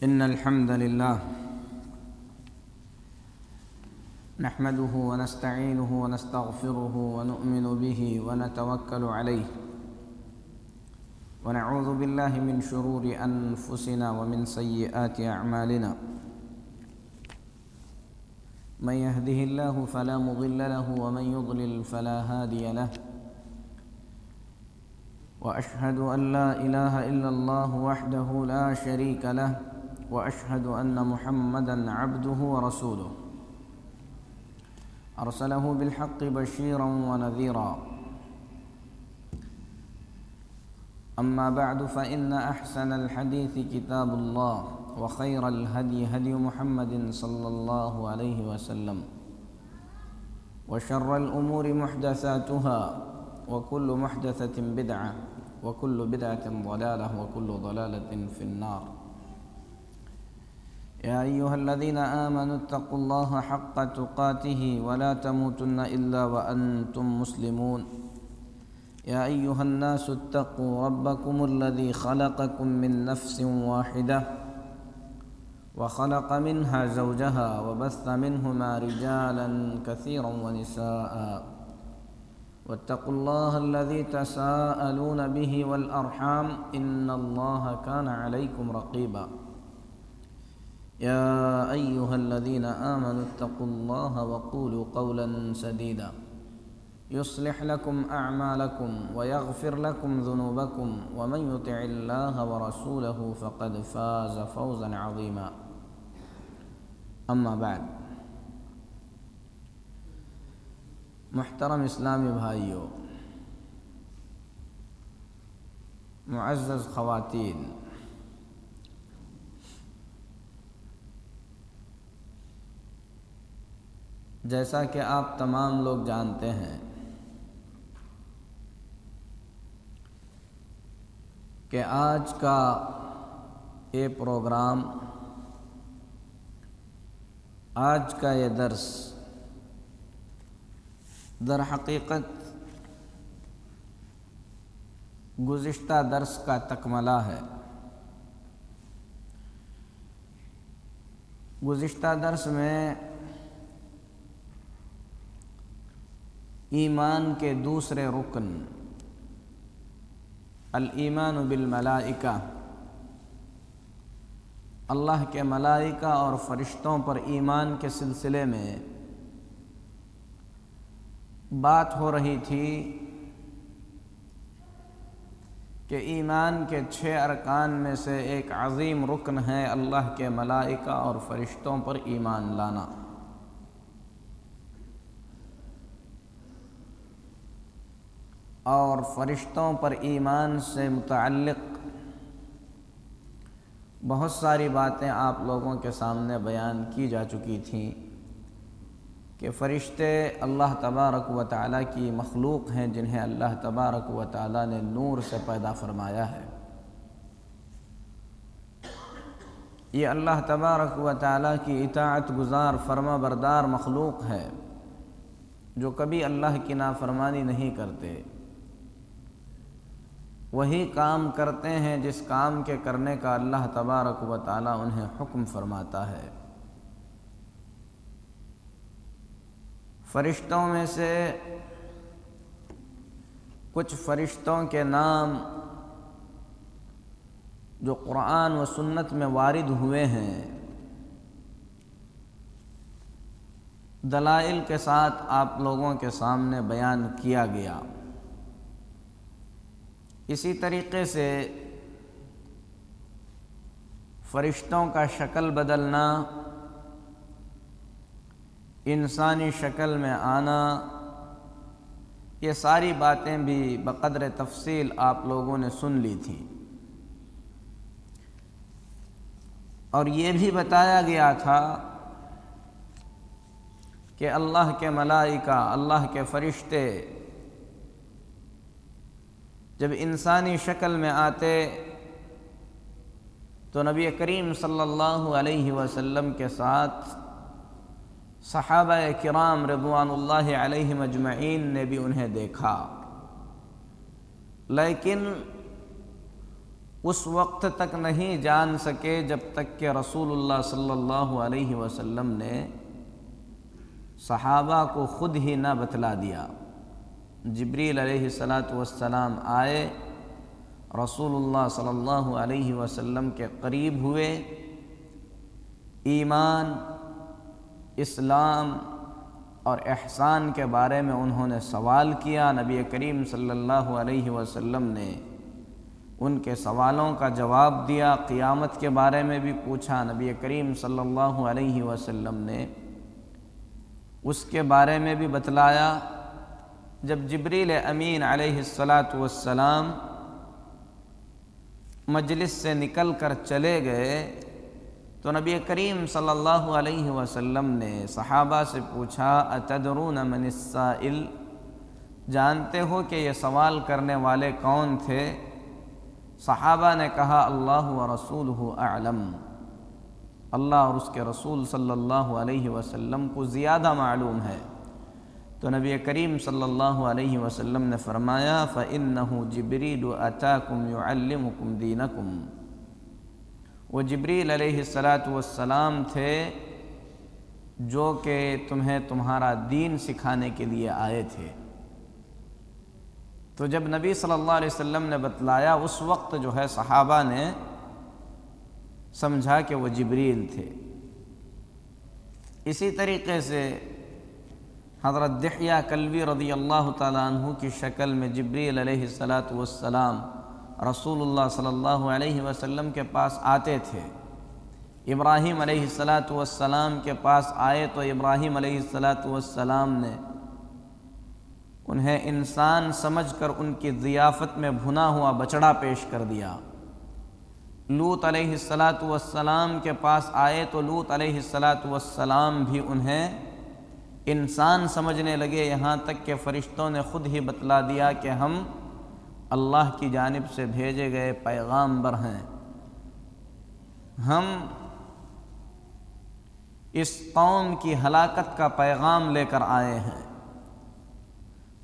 إن الحمد لله نحمده ونستعينه ونستغفره ونؤمن به ونتوكل عليه ونعوذ بالله من شرور أنفسنا ومن سيئات أعمالنا من يهده الله فلا مضل له ومن يضلل فلا هادي له وأشهد أن لا إله إلا الله وحده لا شريك له وأشهد أن محمدًا عبده ورسوله أرسله بالحق بشيرًا ونذيرًا أما بعد فإن أحسن الحديث كتاب الله وخير الهدي هدي محمد صلى الله عليه وسلم وشر الأمور محدثاتها وكل محدثة بدعة وكل بدعة ضلالة وكل ضلالة في النار يا أيها الذين آمنوا اتقوا الله حق تقاته ولا تموتن إلا وأنتم مسلمون يا أيها الناس اتقوا ربكم الذي خلقكم من نفس واحدة وخلق منها زوجها وبث منهما رجالا كثيرا ونساء واتقوا الله الذي تساءلون به والأرحام إن الله كان عليكم رقيبا يا أيها الذين آمنوا اتقوا الله وقولوا قولا سديدا يصلح لكم أعمالكم ويغفر لكم ذنوبكم ومن يطع الله ورسوله فقد فاز فوزا عظيما أما بعد محترم اسلامی بھائیوں، معزز خواتین، جیسا کہ آپ تمام لوگ جانتے ہیں کہ آج کا یہ پروگرام، آج کا یہ درس در حقیقت گزشتہ درس کا تکملہ ہے۔ گزشتہ درس میں ایمان کے دوسرے رکن الایمان بالملائکہ، اللہ کے ملائکہ اور فرشتوں پر ایمان کے سلسلے میں بات ہو رہی تھی کہ ایمان کے 6 ارکان میں سے ایک عظیم رکن ہے اللہ کے ملائکہ اور فرشتوں پر ایمان لانا۔ اور فرشتوں پر ایمان سے متعلق بہت ساری باتیں آپ لوگوں کے سامنے بیان کی جا چکی تھیں کہ فرشتے اللہ تبارک و تعالیٰ کی مخلوق ہیں جنہیں اللہ تبارک و تعالیٰ نے نور سے پیدا فرمایا ہے۔ یہ اللہ تبارک و تعالیٰ کی اطاعت گزار فرما بردار مخلوق ہے جو کبھی اللہ کی نافرمانی نہیں کرتے، وہی کام کرتے ہیں جس کام کے کرنے کا اللہ تبارک و تعالیٰ انہیں حکم فرماتا ہے۔ فرشتوں میں سے کچھ فرشتوں کے نام جو قرآن و سنت میں وارد ہوئے ہیں، دلائل کے ساتھ آپ لوگوں کے سامنے بیان کیا گیا۔ اسی طریقے سے فرشتوں کا شکل بدلنا، انسانی شکل میں آنا، یہ ساری باتیں بھی بقدر تفصیل آپ لوگوں نے سن لی تھیں، اور یہ بھی بتایا گیا تھا کہ اللہ کے ملائکہ، اللہ کے فرشتے جب انسانی شکل میں آتے تو نبی کریم صلی اللہ علیہ وسلم کے ساتھ صحابہ کرام رضوان اللہ علیہم اجمعین نے بھی انہیں دیکھا، لیکن اس وقت تک نہیں جان سکے جب تک کہ رسول اللہ صلی اللہ علیہ وسلم نے صحابہ کو خود ہی نہ بتلا دیا۔ جبریل علیہ السلام آئے، رسول اللہ صلی اللہ علیہ وسلم کے قریب ہوئے، ایمان، اسلام اور احسان کے بارے میں انہوں نے سوال کیا۔ نبی کریم صلی اللہ علیہ وسلم نے ان کے سوالوں کا جواب دیا۔ قیامت کے بارے میں بھی پوچھا، نبی کریم صلی اللہ علیہ وسلم نے اس کے بارے میں بھی بتلایا۔ جب جبریل امین علیہ السلام مجلس سے نکل کر چلے گئے تو نبی کریم صلی اللہ علیہ وسلم نے صحابہ سے پوچھا، اتدرون من السائل، جانتے ہو کہ یہ سوال کرنے والے کون تھے؟ صحابہ نے کہا، اللہ ورسولہ اعلم، اللہ اور اس کے رسول صلی اللہ علیہ وسلم کو زیادہ معلوم ہے۔ تو نبی کریم صلی اللہ علیہ وسلم نے فرمایا، فَإِنَّهُ جِبْرِيلُ أَتَاكُمْ يُعَلِّمُكُمْ دِينَكُمْ، وہ جبریل علیہ السلام تھے جو کہ تمہیں تمہارا دین سکھانے کے لیے آئے تھے۔ تو جب نبی صلی اللہ علیہ وسلم نے بتلایا، اس وقت جو ہے صحابہ نے سمجھا کہ وہ جبریل تھے۔ اسی طریقے سے حضرت دحیہ کلبی رضی اللہ تعالیٰ عنہ کی شکل میں جبریل علیہ السلام رسول اللہ صلی اللہ علیہ وسلم کے پاس آتے تھے۔ ابراہیم علیہ السلام کے پاس آئے تو ابراہیم علیہ السلام نے انہیں انسان سمجھ کر ان کی ضیافت میں بھنا ہوا بچڑا پیش کر دیا۔ لوط علیہ السلام کے پاس آئے تو لوط علیہ السلام بھی انہیں انسان سمجھنے لگے، یہاں تک کہ فرشتوں نے خود ہی بتلا دیا کہ ہم اللہ کی جانب سے بھیجے گئے پیغامبر ہیں، ہم اس قوم کی ہلاکت کا پیغام لے کر آئے ہیں۔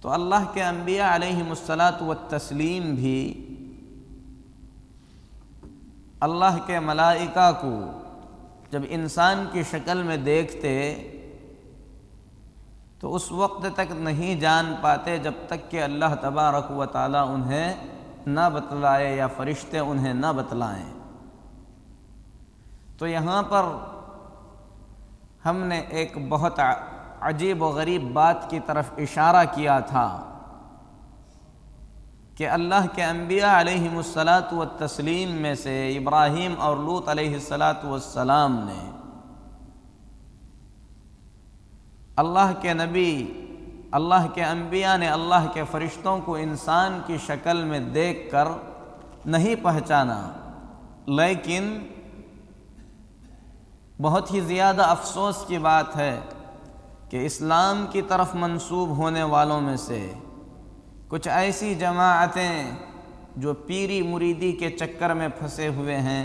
تو اللہ کے انبیاء علیہم الصلاۃ والتسلیم بھی اللہ کے ملائکہ کو جب انسان کی شکل میں دیکھتے تو اس وقت تک نہیں جان پاتے جب تک کہ اللہ تبارک و تعالیٰ انہیں نہ بتلائے یا فرشتے انہیں نہ بتلائیں۔ تو یہاں پر ہم نے ایک بہت عجیب و غریب بات کی طرف اشارہ کیا تھا کہ اللہ کے انبیاء علیہم الصلاۃ والتسلیم میں سے ابراہیم اور لوط علیہ السلام نے اللہ کے نبی، اللہ کے انبیاء نے اللہ کے فرشتوں کو انسان کی شکل میں دیکھ کر نہیں پہچانا، لیکن بہت ہی زیادہ افسوس کی بات ہے کہ اسلام کی طرف منسوب ہونے والوں میں سے کچھ ایسی جماعتیں جو پیری مریدی کے چکر میں پھنسے ہوئے ہیں،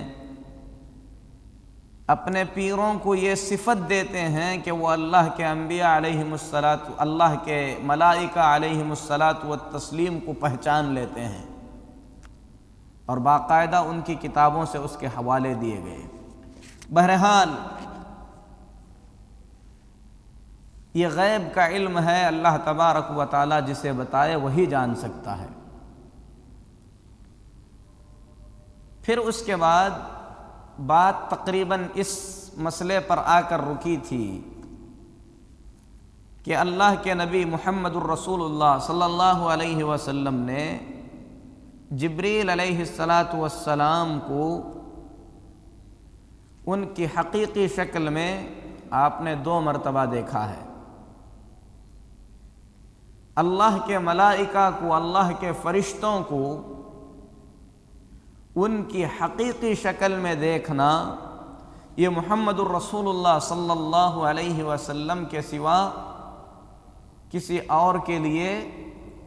اپنے پیروں کو یہ صفت دیتے ہیں کہ وہ اللہ کے انبیاء علیہم الصلاۃ، اللہ کے ملائکہ علیہم الصلاۃ والتسلیم کو پہچان لیتے ہیں، اور باقاعدہ ان کی کتابوں سے اس کے حوالے دیے گئے۔ بہرحال یہ غیب کا علم ہے، اللہ تبارک و تعالیٰ جسے بتائے وہی جان سکتا ہے۔ پھر اس کے بعد بات تقریباً اس مسئلے پر آ کر رکی تھی کہ اللہ کے نبی محمد الرسول اللہ صلی اللہ علیہ وسلم نے جبریل علیہ السلام کو ان کی حقیقی شکل میں آپ نے 2 مرتبہ دیکھا ہے۔ اللہ کے ملائکہ کو، اللہ کے فرشتوں کو ان کی حقیقی شکل میں دیکھنا، یہ محمد الرسول اللہ صلی اللہ علیہ وسلم کے سوا کسی اور کے لیے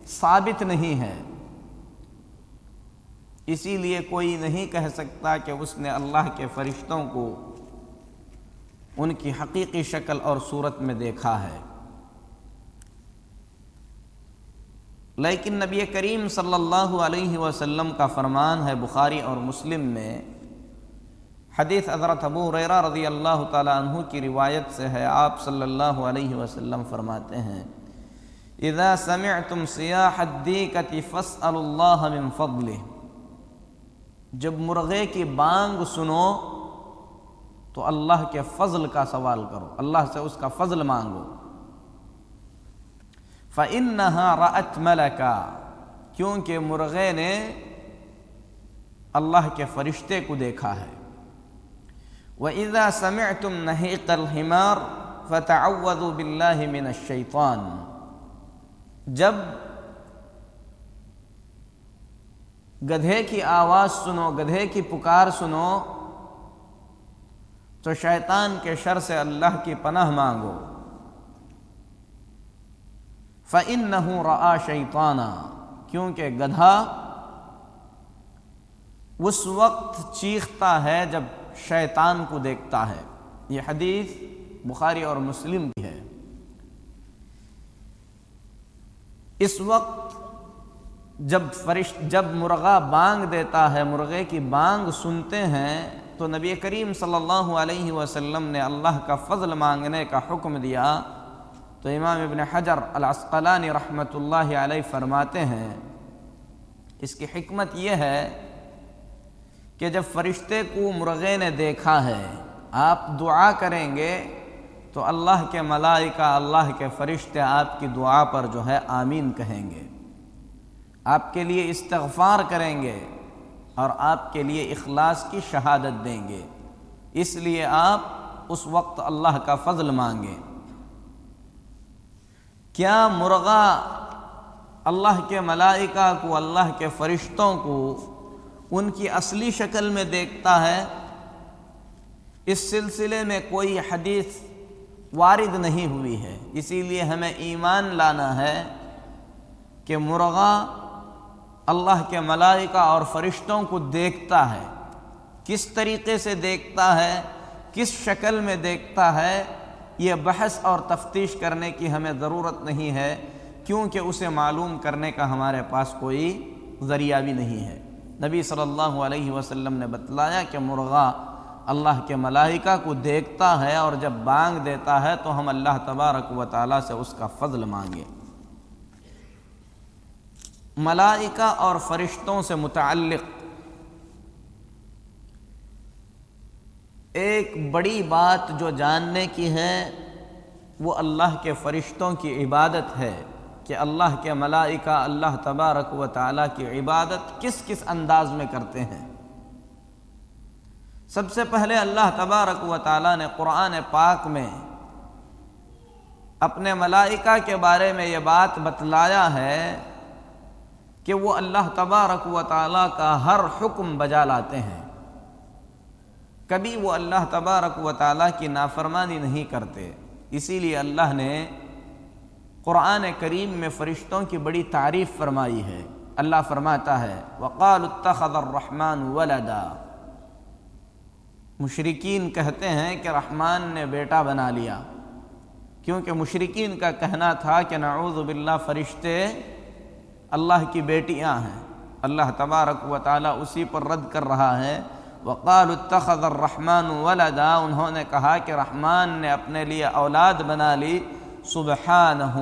ثابت نہیں ہے۔ اسی لیے کوئی نہیں کہہ سکتا کہ اس نے اللہ کے فرشتوں کو ان کی حقیقی شکل اور صورت میں دیکھا ہے۔ لیکن نبی کریم صلی اللہ علیہ وسلم کا فرمان ہے، بخاری اور مسلم میں حدیث حضرت ابو ہریرہ رضی اللہ تعالی عنہ کی روایت سے ہے، آپ صلی اللہ علیہ وسلم فرماتے ہیں اذا سمعتم صیاح الدیکۃ فاسألوا اللہ من فضلہ، جب مرغے کی بانگ سنو تو اللہ کے فضل کا سوال کرو، اللہ سے اس کا فضل مانگو۔ فإنها رأت ملکا، کیونکہ مرغے نے اللہ کے فرشتے کو دیکھا ہے۔ وإذا سمعتم نہیق الحمار فتعوذوا باللہ من الشیطان، جب گدھے کی آواز سنو، گدھے کی پکار سنو تو شیطان کے شر سے اللہ کی پناہ مانگو۔ فَإِنَّهُ رَآ شَيْطَانًا، کیونکہ گدھا اس وقت چیختا ہے جب شیطان کو دیکھتا ہے۔ یہ حدیث بخاری اور مسلم کی ہے۔ اس وقت جب مرغا بانگ دیتا ہے، مرغے کی بانگ سنتے ہیں تو نبی کریم صلی اللہ علیہ وسلم نے اللہ کا فضل مانگنے کا حکم دیا۔ تو امام ابن حجر العسقلانی رحمۃ اللہ علیہ فرماتے ہیں اس کی حکمت یہ ہے کہ جب فرشتے کو مرغے نے دیکھا ہے، آپ دعا کریں گے تو اللہ کے ملائکہ، اللہ کے فرشتے آپ کی دعا پر جو ہے آمین کہیں گے، آپ کے لیے استغفار کریں گے اور آپ کے لیے اخلاص کی شہادت دیں گے۔ اس لیے آپ اس وقت اللہ کا فضل مانگیں۔ کیا مرغا اللہ کے ملائکہ کو، اللہ کے فرشتوں کو ان کی اصلی شکل میں دیکھتا ہے؟ اس سلسلے میں کوئی حدیث وارد نہیں ہوئی ہے، اسی لیے ہمیں ایمان لانا ہے کہ مرغا اللہ کے ملائکہ اور فرشتوں کو دیکھتا ہے۔ کس طریقے سے دیکھتا ہے، کس شکل میں دیکھتا ہے، یہ بحث اور تفتیش کرنے کی ہمیں ضرورت نہیں ہے، کیونکہ اسے معلوم کرنے کا ہمارے پاس کوئی ذریعہ بھی نہیں ہے۔ نبی صلی اللہ علیہ وسلم نے بتلایا کہ مرغا اللہ کے ملائکہ کو دیکھتا ہے اور جب بانگ دیتا ہے تو ہم اللہ تبارک و تعالیٰ سے اس کا فضل مانگیں۔ ملائکہ اور فرشتوں سے متعلق ایک بڑی بات جو جاننے کی ہے وہ اللہ کے فرشتوں کی عبادت ہے کہ اللہ کے ملائکہ اللہ تبارک و تعالیٰ کی عبادت کس کس انداز میں کرتے ہیں۔ سب سے پہلے اللہ تبارک و تعالیٰ نے قرآن پاک میں اپنے ملائکہ کے بارے میں یہ بات بتلایا ہے کہ وہ اللہ تبارک و تعالیٰ کا ہر حکم بجا لاتے ہیں، کبھی وہ اللہ تبارک و تعالیٰ کی نافرمانی نہیں کرتے۔ اسی لیے اللہ نے قرآن کریم میں فرشتوں کی بڑی تعریف فرمائی ہے۔ اللہ فرماتا ہے وَقَالُوا اتَّخَذَ الرَّحْمَنُ وَلَدًا، مشرکین کہتے ہیں کہ رحمان نے بیٹا بنا لیا، کیونکہ مشرکین کا کہنا تھا کہ نعوذ باللہ فرشتے اللہ کی بیٹیاں ہیں۔ اللہ تبارک و تعالیٰ اسی پر رد کر رہا ہے وَقَالُوا اتَّخَذَ الرَّحْمَنُ وَلَدًا، انہوں نے کہا کہ رحمان نے اپنے لیے اولاد بنا لی۔ سبحانہ،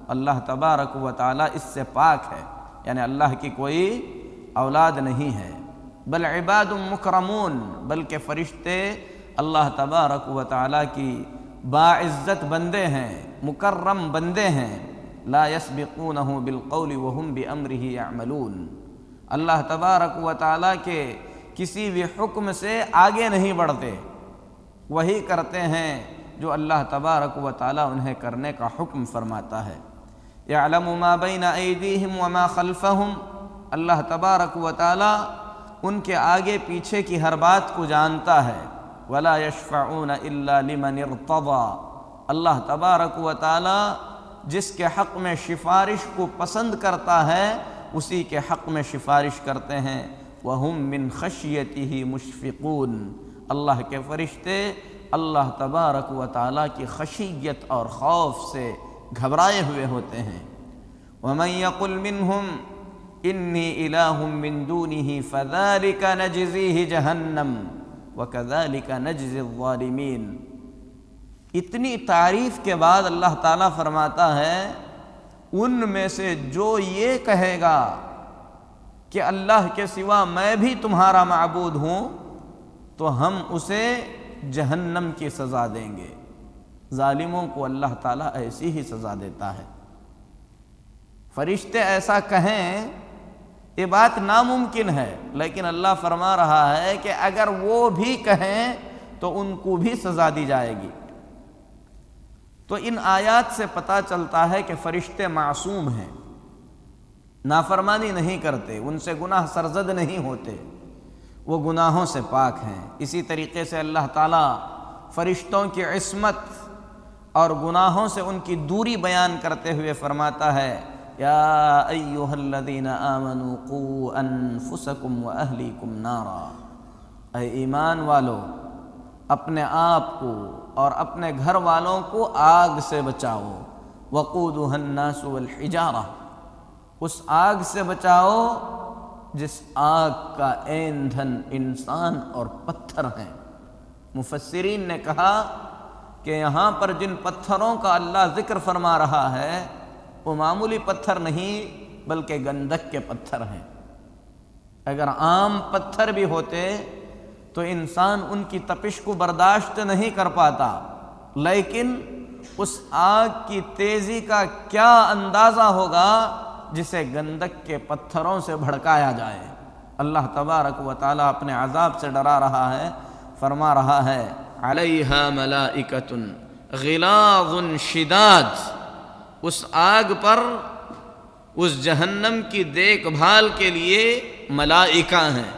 اللہ تبارک و تعالیٰ اس سے پاک ہے، یعنی اللہ کی کوئی اولاد نہیں ہے۔ بل عباد مکرمون، بلکہ فرشتے اللہ تبارک و تعالیٰ کی باعزت بندے ہیں، مکرم بندے ہیں۔ لا يسبقونہ بالقول وهم بامرہ یعملون، اللہ تبارک و تعالیٰ کے کسی بھی حکم سے آگے نہیں بڑھتے، وہی کرتے ہیں جو اللہ تبارک و تعالیٰ انہیں کرنے کا حکم فرماتا ہے۔ یعلم ما بین ایدیہم وما خلفہم، اللہ تبارک و تعالیٰ ان کے آگے پیچھے کی ہر بات کو جانتا ہے۔ ولا یشفعون الا لمن ارتضی، اللہ تبارک و تعالیٰ جس کے حق میں سفارش کو پسند کرتا ہے اسی کے حق میں سفارش کرتے ہیں۔ وَهُم مِّن خَشْيَتِهِ مُشْفِقُونَ، اللہ کے فرشتے اللہ تبارک و تعالیٰ کی خشیت اور خوف سے گھبرائے ہوئے ہوتے ہیں۔ ومن يقل منهم انی الہ من دونہ فذلک نجزیہ جہنم وکذلک نجزی الظالمین۔ اتنی تعریف کے بعد اللہ تعالیٰ فرماتا ہے ان میں سے جو یہ کہے گا کہ اللہ کے سوا میں بھی تمہارا معبود ہوں تو ہم اسے جہنم کی سزا دیں گے۔ ظالموں کو اللہ تعالیٰ ایسی ہی سزا دیتا ہے۔ فرشتے ایسا کہیں یہ بات ناممکن ہے، لیکن اللہ فرما رہا ہے کہ اگر وہ بھی کہیں تو ان کو بھی سزا دی جائے گی۔ تو ان آیات سے پتہ چلتا ہے کہ فرشتے معصوم ہیں، نافرمانی نہیں کرتے، ان سے گناہ سرزد نہیں ہوتے، وہ گناہوں سے پاک ہیں۔ اسی طریقے سے اللہ تعالیٰ فرشتوں کی عصمت اور گناہوں سے ان کی دوری بیان کرتے ہوئے فرماتا ہے یا ایھا الذین آمنوا قوا انفسکم واہلیکم نارا، اے ایمان والو اپنے آپ کو اور اپنے گھر والوں کو آگ سے بچاؤ۔ وقودھا الناس والحجارہ، اس آگ سے بچاؤ جس آگ کا ایندھن انسان اور پتھر ہیں۔ مفسرین نے کہا کہ یہاں پر جن پتھروں کا اللہ ذکر فرما رہا ہے وہ معمولی پتھر نہیں بلکہ گندک کے پتھر ہیں۔ اگر عام پتھر بھی ہوتے تو انسان ان کی تپش کو برداشت نہیں کر پاتا، لیکن اس آگ کی تیزی کا کیا اندازہ ہوگا جسے گندک کے پتھروں سے بھڑکایا جائے۔ اللہ تبارک و تعالیٰ اپنے عذاب سے ڈرا رہا ہے، فرما رہا ہے علیہا ملائکۃ غلاظ شداد، اس آگ پر، اس جہنم کی دیکھ بھال کے لیے ملائکہ ہیں،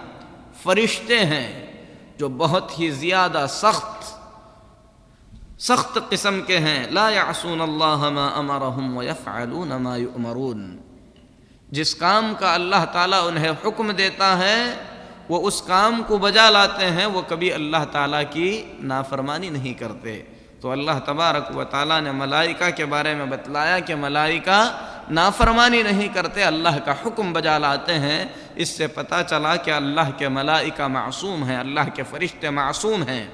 فرشتے ہیں جو بہت ہی زیادہ سخت قسم کے ہیں۔ لا یعصون اللہ ما امرہم ویفعلون ما یؤمرون، جس کام کا اللہ تعالیٰ انہیں حکم دیتا ہے وہ اس کام کو بجا لاتے ہیں، وہ کبھی اللہ تعالیٰ کی نافرمانی نہیں کرتے۔ تو اللہ تبارک و تعالیٰ نے ملائکہ کے بارے میں بتلایا کہ ملائکہ نافرمانی نہیں کرتے، اللہ کا حکم بجا لاتے ہیں۔ اس سے پتہ چلا کہ اللہ کے ملائکہ معصوم ہیں، اللہ کے فرشتے معصوم ہیں،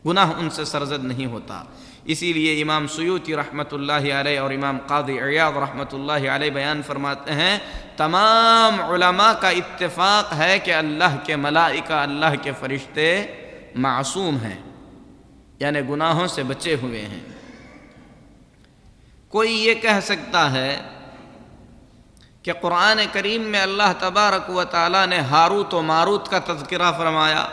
گناہ ان سے سرزد نہیں ہوتا۔ اسی لیے امام سیوطی رحمۃ اللہ علیہ اور امام قاضی عیاض رحمۃ اللہ علیہ بیان فرماتے ہیں تمام علماء کا اتفاق ہے کہ اللہ کے ملائکہ، اللہ کے فرشتے معصوم ہیں، یعنی گناہوں سے بچے ہوئے ہیں۔ کوئی یہ کہہ سکتا ہے کہ قرآن کریم میں اللہ تبارک و تعالیٰ نے ہاروت و ماروت کا تذکرہ فرمایا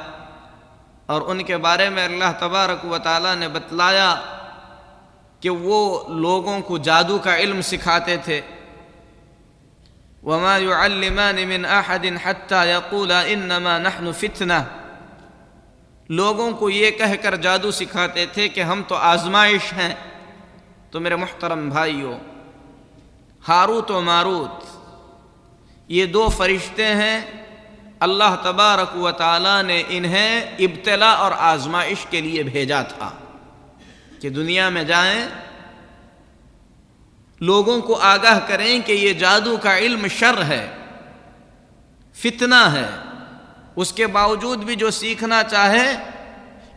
اور ان کے بارے میں اللہ تبارک و تعالیٰ نے بتلایا کہ وہ لوگوں کو جادو کا علم سکھاتے تھے۔ وَمَا يُعَلِّمَانِ مِنْ أَحَدٍ حَتَّى يَقُولَا إِنَّمَا نَحْنُ فِتْنَةٌ، لوگوں کو یہ کہہ کر جادو سکھاتے تھے کہ ہم تو آزمائش ہیں۔ تو میرے محترم بھائیوں، ہاروت و ماروت یہ دو فرشتے ہیں، اللہ تبارک و تعالیٰ نے انہیں ابتلا اور آزمائش کے لیے بھیجا تھا کہ دنیا میں جائیں، لوگوں کو آگاہ کریں کہ یہ جادو کا علم شر ہے، فتنہ ہے۔ اس کے باوجود بھی جو سیکھنا چاہے،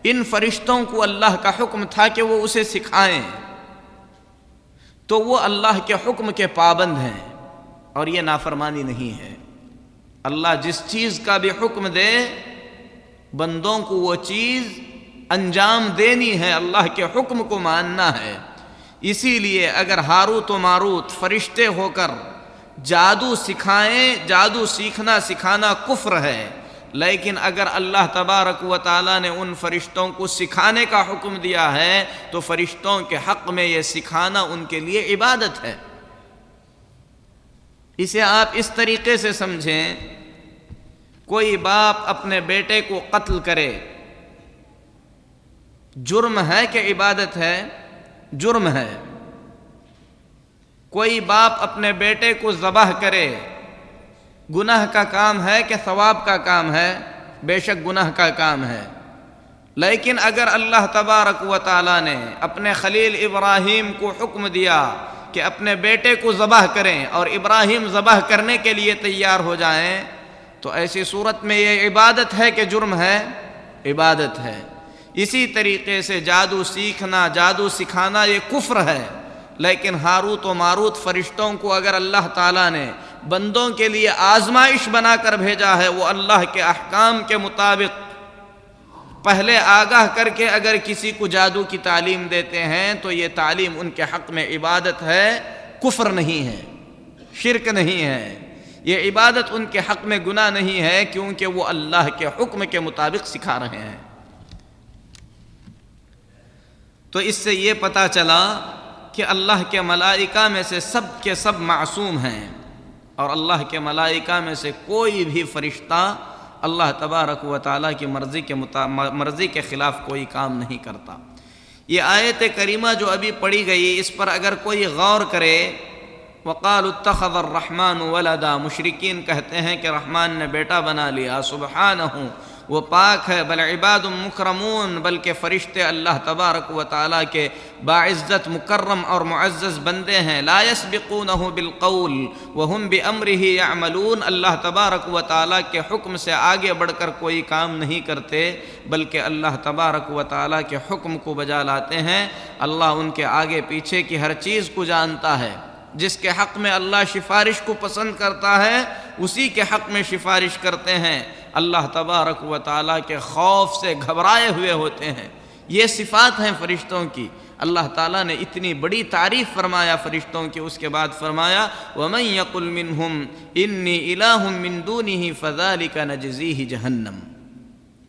ان فرشتوں کو اللہ کا حکم تھا کہ وہ اسے سکھائیں، تو وہ اللہ کے حکم کے پابند ہیں، اور یہ نافرمانی نہیں ہے۔ اللہ جس چیز کا بھی حکم دے بندوں کو وہ چیز انجام دینی ہے، اللہ کے حکم کو ماننا ہے۔ اسی لیے اگر ہاروت و ماروت فرشتے ہو کر جادو سکھائیں، جادو سیکھنا سکھانا کفر ہے، لیکن اگر اللہ تبارک و تعالیٰ نے ان فرشتوں کو سکھانے کا حکم دیا ہے تو فرشتوں کے حق میں یہ سکھانا ان کے لیے عبادت ہے۔ اسے آپ اس طریقے سے سمجھیں، کوئی باپ اپنے بیٹے کو قتل کرے، جرم ہے کہ عبادت ہے؟ جرم ہے۔ کوئی باپ اپنے بیٹے کو ذبح کرے، گناہ کا کام ہے کہ ثواب کا کام ہے؟ بے شک گناہ کا کام ہے۔ لیکن اگر اللہ تبارک و تعالیٰ نے اپنے خلیل ابراہیم کو حکم دیا کہ اپنے بیٹے کو ذبح کریں اور ابراہیم ذبح کرنے کے لیے تیار ہو جائیں، تو ایسی صورت میں یہ عبادت ہے کہ جرم ہے؟ عبادت ہے۔ اسی طریقے سے جادو سیکھنا، جادو سکھانا یہ کفر ہے، لیکن ہاروت و ماروت فرشتوں کو اگر اللہ تعالیٰ نے بندوں کے لیے آزمائش بنا کر بھیجا ہے، وہ اللہ کے احکام کے مطابق پہلے آگاہ کر کے اگر کسی کو جادو کی تعلیم دیتے ہیں تو یہ تعلیم ان کے حق میں عبادت ہے، کفر نہیں ہے، شرک نہیں ہے۔ یہ عبادت ان کے حق میں گناہ نہیں ہے، کیونکہ وہ اللہ کے حکم کے مطابق سکھا رہے ہیں۔ تو اس سے یہ پتہ چلا کہ اللہ کے ملائکہ میں سے سب کے سب معصوم ہیں، اور اللہ کے ملائکہ میں سے کوئی بھی فرشتہ اللہ تبارک و تعالیٰ کی مرضی کے خلاف کوئی کام نہیں کرتا۔ یہ آیت کریمہ جو ابھی پڑھی گئی، اس پر اگر کوئی غور کرے، وَقَالُوا اتَّخَذَ الرَّحْمَنُ وَلَدًا، مشرکین کہتے ہیں کہ رحمان نے بیٹا بنا لیا، سبحانہ وہ پاک ہے، بل عباد مکرمون، بلکہ فرشتے اللہ تبارک و تعالیٰ کے باعزت مکرم اور معزز بندے ہیں، لا یسبقونہ بالقول وہم بامرہ یعملون، اللہ تبارک و تعالیٰ کے حکم سے آگے بڑھ کر کوئی کام نہیں کرتے، بلکہ اللہ تبارک و تعالیٰ کے حکم کو بجا لاتے ہیں۔ اللہ ان کے آگے پیچھے کی ہر چیز کو جانتا ہے، جس کے حق میں اللہ سفارش کو پسند کرتا ہے اسی کے حق میں سفارش کرتے ہیں، اللہ تبارک و تعالیٰ کے خوف سے گھبرائے ہوئے ہوتے ہیں۔ یہ صفات ہیں فرشتوں کی۔ اللہ تعالیٰ نے اتنی بڑی تعریف فرمایا فرشتوں کی، اس کے بعد فرمایا وَمَن يَقُلْ مِنْهُمْ إِنِّي إِلَٰهٌ مِّن دُونِهِ فَذَلِكَ نَجْزِيهِ جَهَنَّمَ،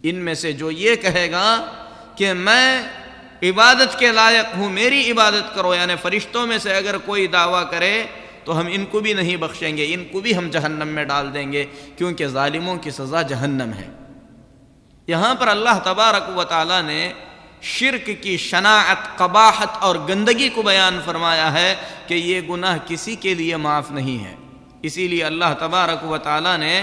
ان میں سے جو یہ کہے گا کہ میں عبادت کے لائق ہوں، میری عبادت کرو، یعنی فرشتوں میں سے اگر کوئی دعویٰ کرے تو ہم ان کو بھی نہیں بخشیں گے، ان کو بھی ہم جہنم میں ڈال دیں گے، کیونکہ ظالموں کی سزا جہنم ہے۔ یہاں پر اللہ تبارک و تعالیٰ نے شرک کی شناعت، قباحت اور گندگی کو بیان فرمایا ہے کہ یہ گناہ کسی کے لیے معاف نہیں ہے۔ اسی لیے اللہ تبارک و تعالیٰ نے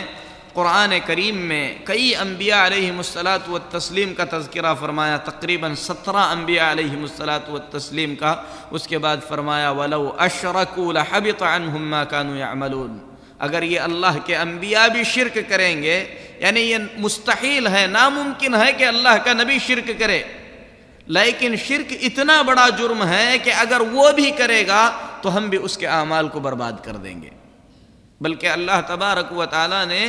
قرآن کریم میں کئی انبیاء علیہم الصلاۃ والتسلیم کا تذکرہ فرمایا، تقریباً 17 انبیاء علیہم الصلاۃ والتسلیم کا۔ اس کے بعد فرمایا وَلَوْ أَشْرَكُوا لَحَبِطَ عَنْهُمْ مَا كَانُوا يَعْمَلُونَ، اگر یہ اللہ کے انبیاء بھی شرک کریں گے، یعنی یہ مستحیل ہے، ناممکن ہے کہ اللہ کا نبی شرک کرے، لیکن شرک اتنا بڑا جرم ہے کہ اگر وہ بھی کرے گا تو ہم بھی اس کے اعمال کو برباد کر دیں گے۔ بلکہ اللہ تبارک و تعالیٰ نے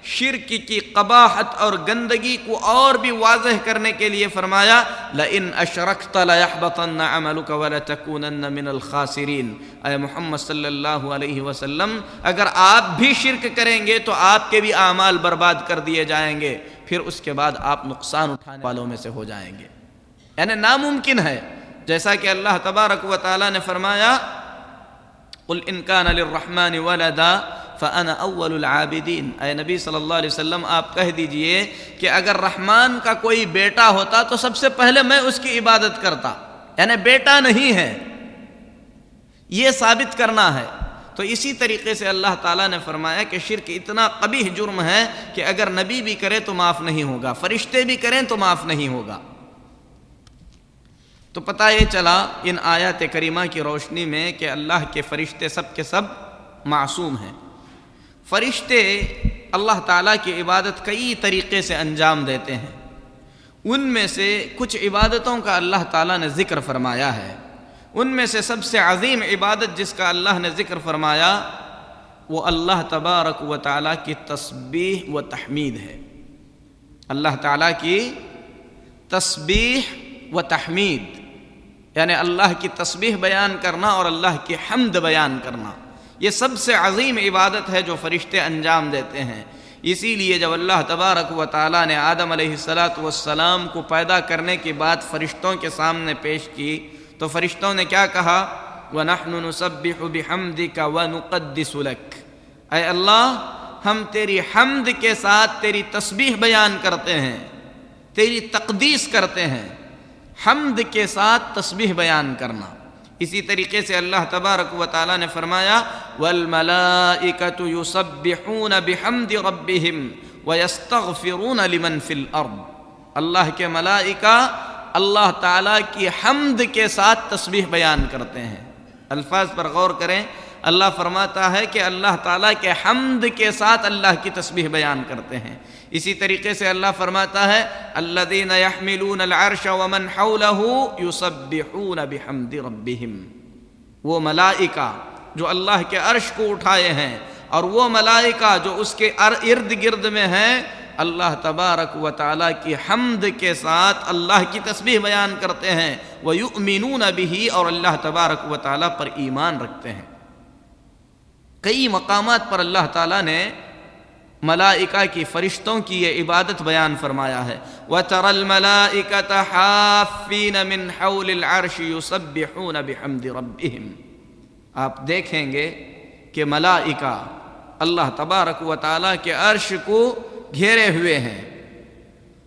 شرک کی قباحت اور گندگی کو اور بھی واضح کرنے کے لیے فرمایا لَإِنْ أَشْرَكْتَ لَيَحْبَطَنَّ عَمَلُكَ وَلَتَكُونَنَّ مِنَ الْخَاسِرِينَ۔ اے محمد صلی اللہ علیہ وسلم، اگر آپ بھی شرک کریں گے تو آپ کے بھی اعمال برباد کر دیے جائیں گے، پھر اس کے بعد آپ نقصان اٹھانے والوں میں سے ہو جائیں گے، یعنی ناممکن ہے۔ جیسا کہ اللہ تبارک و تعالیٰ نے فرمایا قُلْ إِنْ كَانَ لِلرَّحْمَنِ وَلَدًا فَأَنَا أَوَّلُ الْعَابِدِينَ، اے نبی صلی اللہ علیہ وسلم آپ کہہ دیجئے کہ اگر رحمان کا کوئی بیٹا ہوتا تو سب سے پہلے میں اس کی عبادت کرتا، یعنی بیٹا نہیں ہے، یہ ثابت کرنا ہے۔ تو اسی طریقے سے اللہ تعالیٰ نے فرمایا کہ شرک اتنا قبیح جرم ہے کہ اگر نبی بھی کرے تو معاف نہیں ہوگا، فرشتے بھی کریں تو معاف نہیں ہوگا۔ تو پتہ یہ چلا ان آیات کریمہ کی روشنی میں کہ اللہ کے فرشتے سب کے سب معصوم ہیں۔ فرشتے اللہ تعالیٰ کی عبادت کئی طریقے سے انجام دیتے ہیں، ان میں سے کچھ عبادتوں کا اللہ تعالیٰ نے ذکر فرمایا ہے۔ ان میں سے سب سے عظیم عبادت جس کا اللہ نے ذکر فرمایا وہ اللہ تبارک و تعالیٰ کی تسبیح و تحمید ہے۔ اللہ تعالیٰ کی تسبیح و تحمید، یعنی اللہ کی تسبیح بیان کرنا اور اللہ کی حمد بیان کرنا، یہ سب سے عظیم عبادت ہے جو فرشتے انجام دیتے ہیں۔ اسی لیے جب اللہ تبارک و تعالیٰ نے آدم علیہ السلام کو پیدا کرنے کی بات فرشتوں کے سامنے پیش کی تو فرشتوں نے کیا کہا وَنَحْنُ نُسَبِّحُ بِحَمْدِكَ وَنُقَدِّسُ لَكَ، اے اللہ ہم تیری حمد کے ساتھ تیری تسبیح بیان کرتے ہیں، تیری تقدیس کرتے ہیں۔ حمد کے ساتھ تسبیح بیان کرنا۔ اسی طریقے سے اللہ تبارک و تعالیٰ نے فرمایا وَالْمَلَائِكَةُ يُسَبِّحُونَ بِحَمْدِ رَبِّهِمْ وَيَسْتَغْفِرُونَ لِمَنْ فِي الْأَرْضِ، اللہ کے ملائکہ اللہ تعالیٰ کی حمد کے ساتھ تسبیح بیان کرتے ہیں، الفاظ پر غور کریں، اللہ فرماتا ہے کہ اللہ تعالیٰ کے حمد کے ساتھ اللہ کی تسبیح بیان کرتے ہیں۔ اسی طریقے سے اللہ فرماتا ہے الذین یحملون العرش ومن حولہ یسبحون بحمد ربہم، وہ ملائکہ جو اللہ کے عرش کو اٹھائے ہیں اور وہ ملائکہ جو اس کے ارد گرد میں ہیں، اللہ تبارک و تعالیٰ کی حمد کے ساتھ اللہ کی تسبیح بیان کرتے ہیں، وَيُؤْمِنُونَ بِهِ، اور اللہ تبارک و تعالیٰ پر ایمان رکھتے ہیں۔ کئی مقامات پر اللہ تعالیٰ نے ملائکہ کی، فرشتوں کی یہ عبادت بیان فرمایا ہے، وَتَرَى الْمَلَائِكَةَ حَافِّينَ مِنْ حَوْلِ الْعَرْشِ يُسَبِّحُونَ بِحَمْدِ رَبِّهِمْ۔ آپ دیکھیں گے کہ ملائکہ اللہ تبارک و تعالیٰ کے عرش کو گھیرے ہوئے ہیں،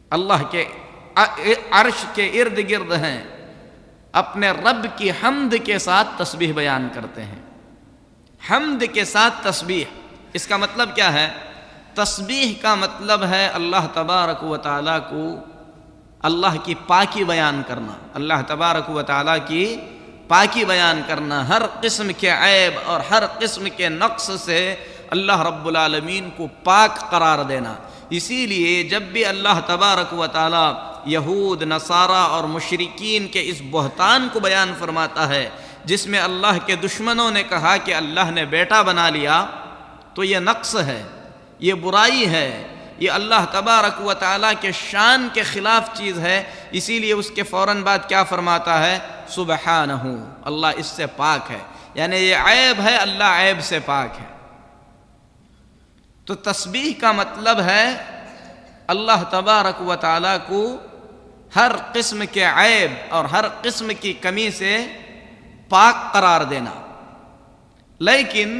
اللہ کے عرش کے ارد گرد ہیں، اپنے رب کی حمد کے ساتھ تسبیح بیان کرتے ہیں۔ حمد کے ساتھ تسبیح، اس کا مطلب کیا ہے؟ تسبیح کا مطلب ہے اللہ تبارک و تعالیٰ کو اللہ کی پاکی بیان کرنا، اللہ تبارک و تعالیٰ کی پاکی بیان کرنا، ہر قسم کے عیب اور ہر قسم کے نقص سے اللہ رب العالمین کو پاک قرار دینا۔ اسی لیے جب بھی اللہ تبارک و تعالیٰ یہود، نصارہ اور مشرکین کے اس بہتان کو بیان فرماتا ہے جس میں اللہ کے دشمنوں نے کہا کہ اللہ نے بیٹا بنا لیا، تو یہ نقص ہے، یہ برائی ہے، یہ اللہ تبارک و تعالیٰ کے شان کے خلاف چیز ہے۔ اسی لیے اس کے فوراً بعد کیا فرماتا ہے؟ سبحانہ، اللہ اس سے پاک ہے، یعنی یہ عیب ہے، اللہ عیب سے پاک ہے۔ تو تسبیح کا مطلب ہے اللہ تبارک و تعالیٰ کو ہر قسم کے عیب اور ہر قسم کی کمی سے پاک قرار دینا۔ لیکن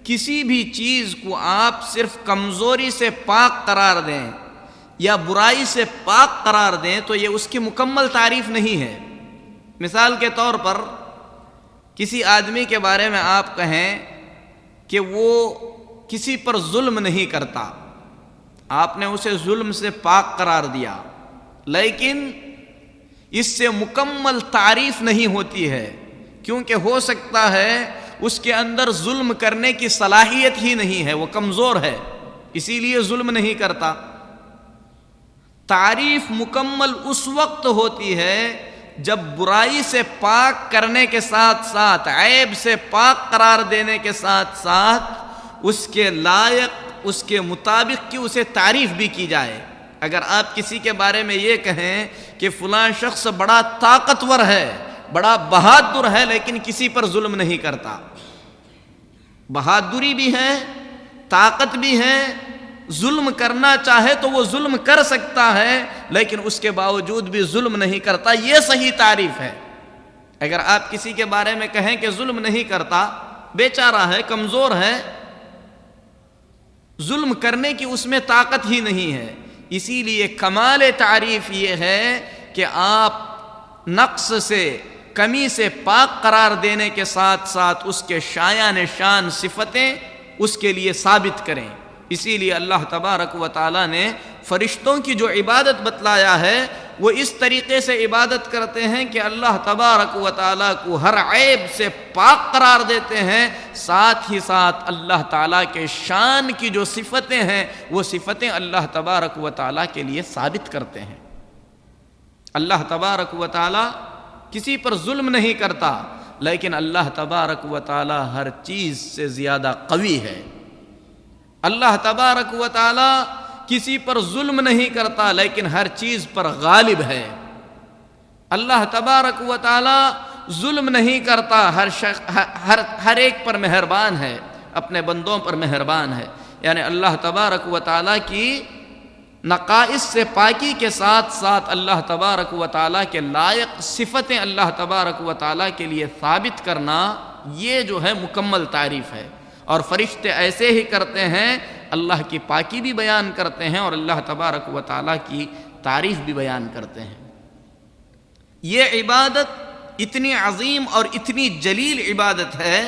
کسی بھی چیز کو آپ صرف کمزوری سے پاک قرار دیں یا برائی سے پاک قرار دیں تو یہ اس کی مکمل تعریف نہیں ہے۔ مثال کے طور پر کسی آدمی کے بارے میں آپ کہیں کہ وہ کسی پر ظلم نہیں کرتا، آپ نے اسے ظلم سے پاک قرار دیا، لیکن اس سے مکمل تعریف نہیں ہوتی ہے، کیونکہ ہو سکتا ہے اس کے اندر ظلم کرنے کی صلاحیت ہی نہیں ہے، وہ کمزور ہے، اسی لیے ظلم نہیں کرتا۔ تعریف مکمل اس وقت ہوتی ہے جب برائی سے پاک کرنے کے ساتھ ساتھ، عیب سے پاک قرار دینے کے ساتھ ساتھ اس کے لائق، اس کے مطابق کی اسے تعریف بھی کی جائے۔ اگر آپ کسی کے بارے میں یہ کہیں کہ فلاں شخص بڑا طاقتور ہے، بڑا بہادر ہے، لیکن کسی پر ظلم نہیں کرتا، بہادری بھی ہے، طاقت بھی ہے، ظلم کرنا چاہے تو وہ ظلم کر سکتا ہے، لیکن اس کے باوجود بھی ظلم نہیں کرتا، یہ صحیح تعریف ہے۔ اگر آپ کسی کے بارے میں کہیں کہ ظلم نہیں کرتا، بیچارہ ہے، کمزور ہے، ظلم کرنے کی اس میں طاقت ہی نہیں ہے، اسی لیے کمال تعریف یہ ہے کہ آپ نقص سے، کمی سے پاک قرار دینے کے ساتھ ساتھ اس کے شایان شان صفتیں اس کے لیے ثابت کریں۔ اسی لیے اللہ تبارک و تعالیٰ نے فرشتوں کی جو عبادت بتلایا ہے وہ اس طریقے سے عبادت کرتے ہیں کہ اللہ تبارک و تعالیٰ کو ہر عیب سے پاک قرار دیتے ہیں، ساتھ ہی ساتھ اللہ تعالیٰ کے شان کی جو صفتیں ہیں وہ صفتیں اللہ تبارک و تعالیٰ کے لیے ثابت کرتے ہیں۔ اللہ تبارک و تعالیٰ کسی پر ظلم نہیں کرتا، لیکن اللہ تبارک و تعالیٰ ہر چیز سے زیادہ قوی ہے۔ اللہ تبارک و تعالیٰ کسی پر ظلم نہیں کرتا، لیکن ہر چیز پر غالب ہے۔ اللہ تبارک و تعالیٰ ظلم نہیں کرتا، ہر ایک پر مہربان ہے، اپنے بندوں پر مہربان ہے۔ یعنی اللہ تبارک و تعالیٰ کی نقائص سے پاکی کے ساتھ ساتھ اللہ تبارک و تعالیٰ کے لائق صفتیں اللہ تبارک و تعالیٰ کے لیے ثابت کرنا، یہ جو ہے مکمل تعریف ہے۔ اور فرشتے ایسے ہی کرتے ہیں، اللہ کی پاکی بھی بیان کرتے ہیں اور اللہ تبارک و تعالیٰ کی تعریف بھی بیان کرتے ہیں۔ یہ عبادت اتنی عظیم اور اتنی جلیل عبادت ہے،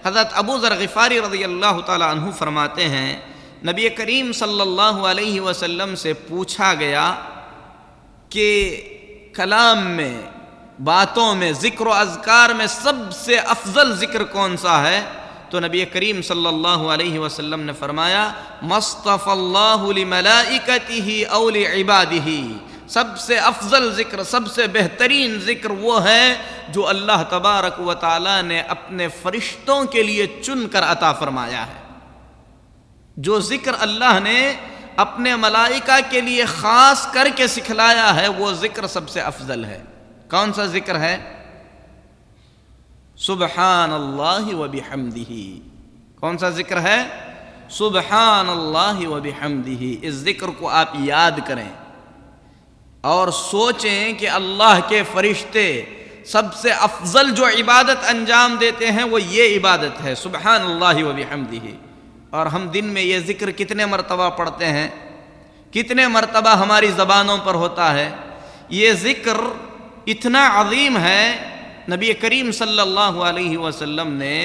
حضرت ابو ذر غفاری رضی اللہ تعالیٰ عنہ فرماتے ہیں نبی کریم صلی اللہ علیہ وسلم سے پوچھا گیا کہ کلام میں باتوں میں، ذکر و اذکار میں سب سے افضل ذکر کون سا ہے؟ تو نبی کریم صلی اللہ علیہ وسلم نے فرمایا مصطفی اللہ لملائکتہ او لعبادہ، سب سے افضل ذکر، سب سے بہترین ذکر وہ ہے جو اللہ تبارک و تعالی نے اپنے فرشتوں کے لیے چن کر عطا فرمایا ہے۔ جو ذکر اللہ نے اپنے ملائکہ کے لیے خاص کر کے سکھلایا ہے وہ ذکر سب سے افضل ہے۔ کون سا ذکر ہے؟ سبحان اللہ و بحمدہ۔ کون سا ذکر ہے؟ سبحان اللہ و بحمدہ۔ اس ذکر کو آپ یاد کریں اور سوچیں کہ اللہ کے فرشتے سب سے افضل جو عبادت انجام دیتے ہیں وہ یہ عبادت ہے، سبحان اللہ و بحمدہ۔ اور ہم دن میں یہ ذکر کتنے مرتبہ پڑھتے ہیں؟ کتنے مرتبہ ہماری زبانوں پر ہوتا ہے؟ یہ ذکر اتنا عظیم ہے، نبی کریم صلی اللہ علیہ وسلم نے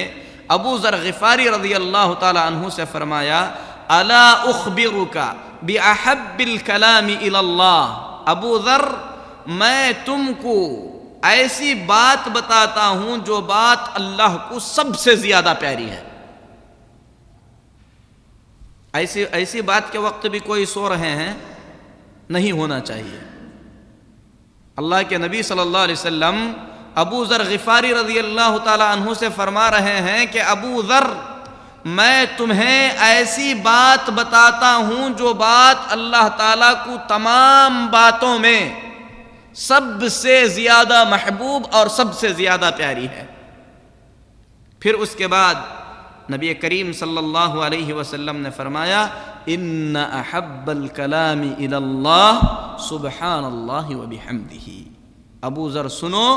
ابو ذر غفاری رضی اللہ تعالی عنہ سے فرمایا الا اخبرک باحب الکلام الی اللہ، ابو ذر میں تم کو ایسی بات بتاتا ہوں جو بات اللہ کو سب سے زیادہ پیاری ہے۔ ایسی بات کے وقت بھی کوئی سو رہے ہیں؟ نہیں ہونا چاہیے۔ اللہ کے نبی صلی اللہ علیہ وسلم ابو ذر غفاری رضی اللہ تعالی عنہ سے فرما رہے ہیں کہ ابو ذر میں تمہیں ایسی بات بتاتا ہوں جو بات اللہ تعالیٰ کو تمام باتوں میں سب سے زیادہ محبوب اور سب سے زیادہ پیاری ہے۔ پھر اس کے بعد نبی کریم صلی اللہ علیہ وسلم نے فرمایا ان احب الکلام الی اللہ سبحان اللہ و بحمدہ۔ ابو ذر سنو،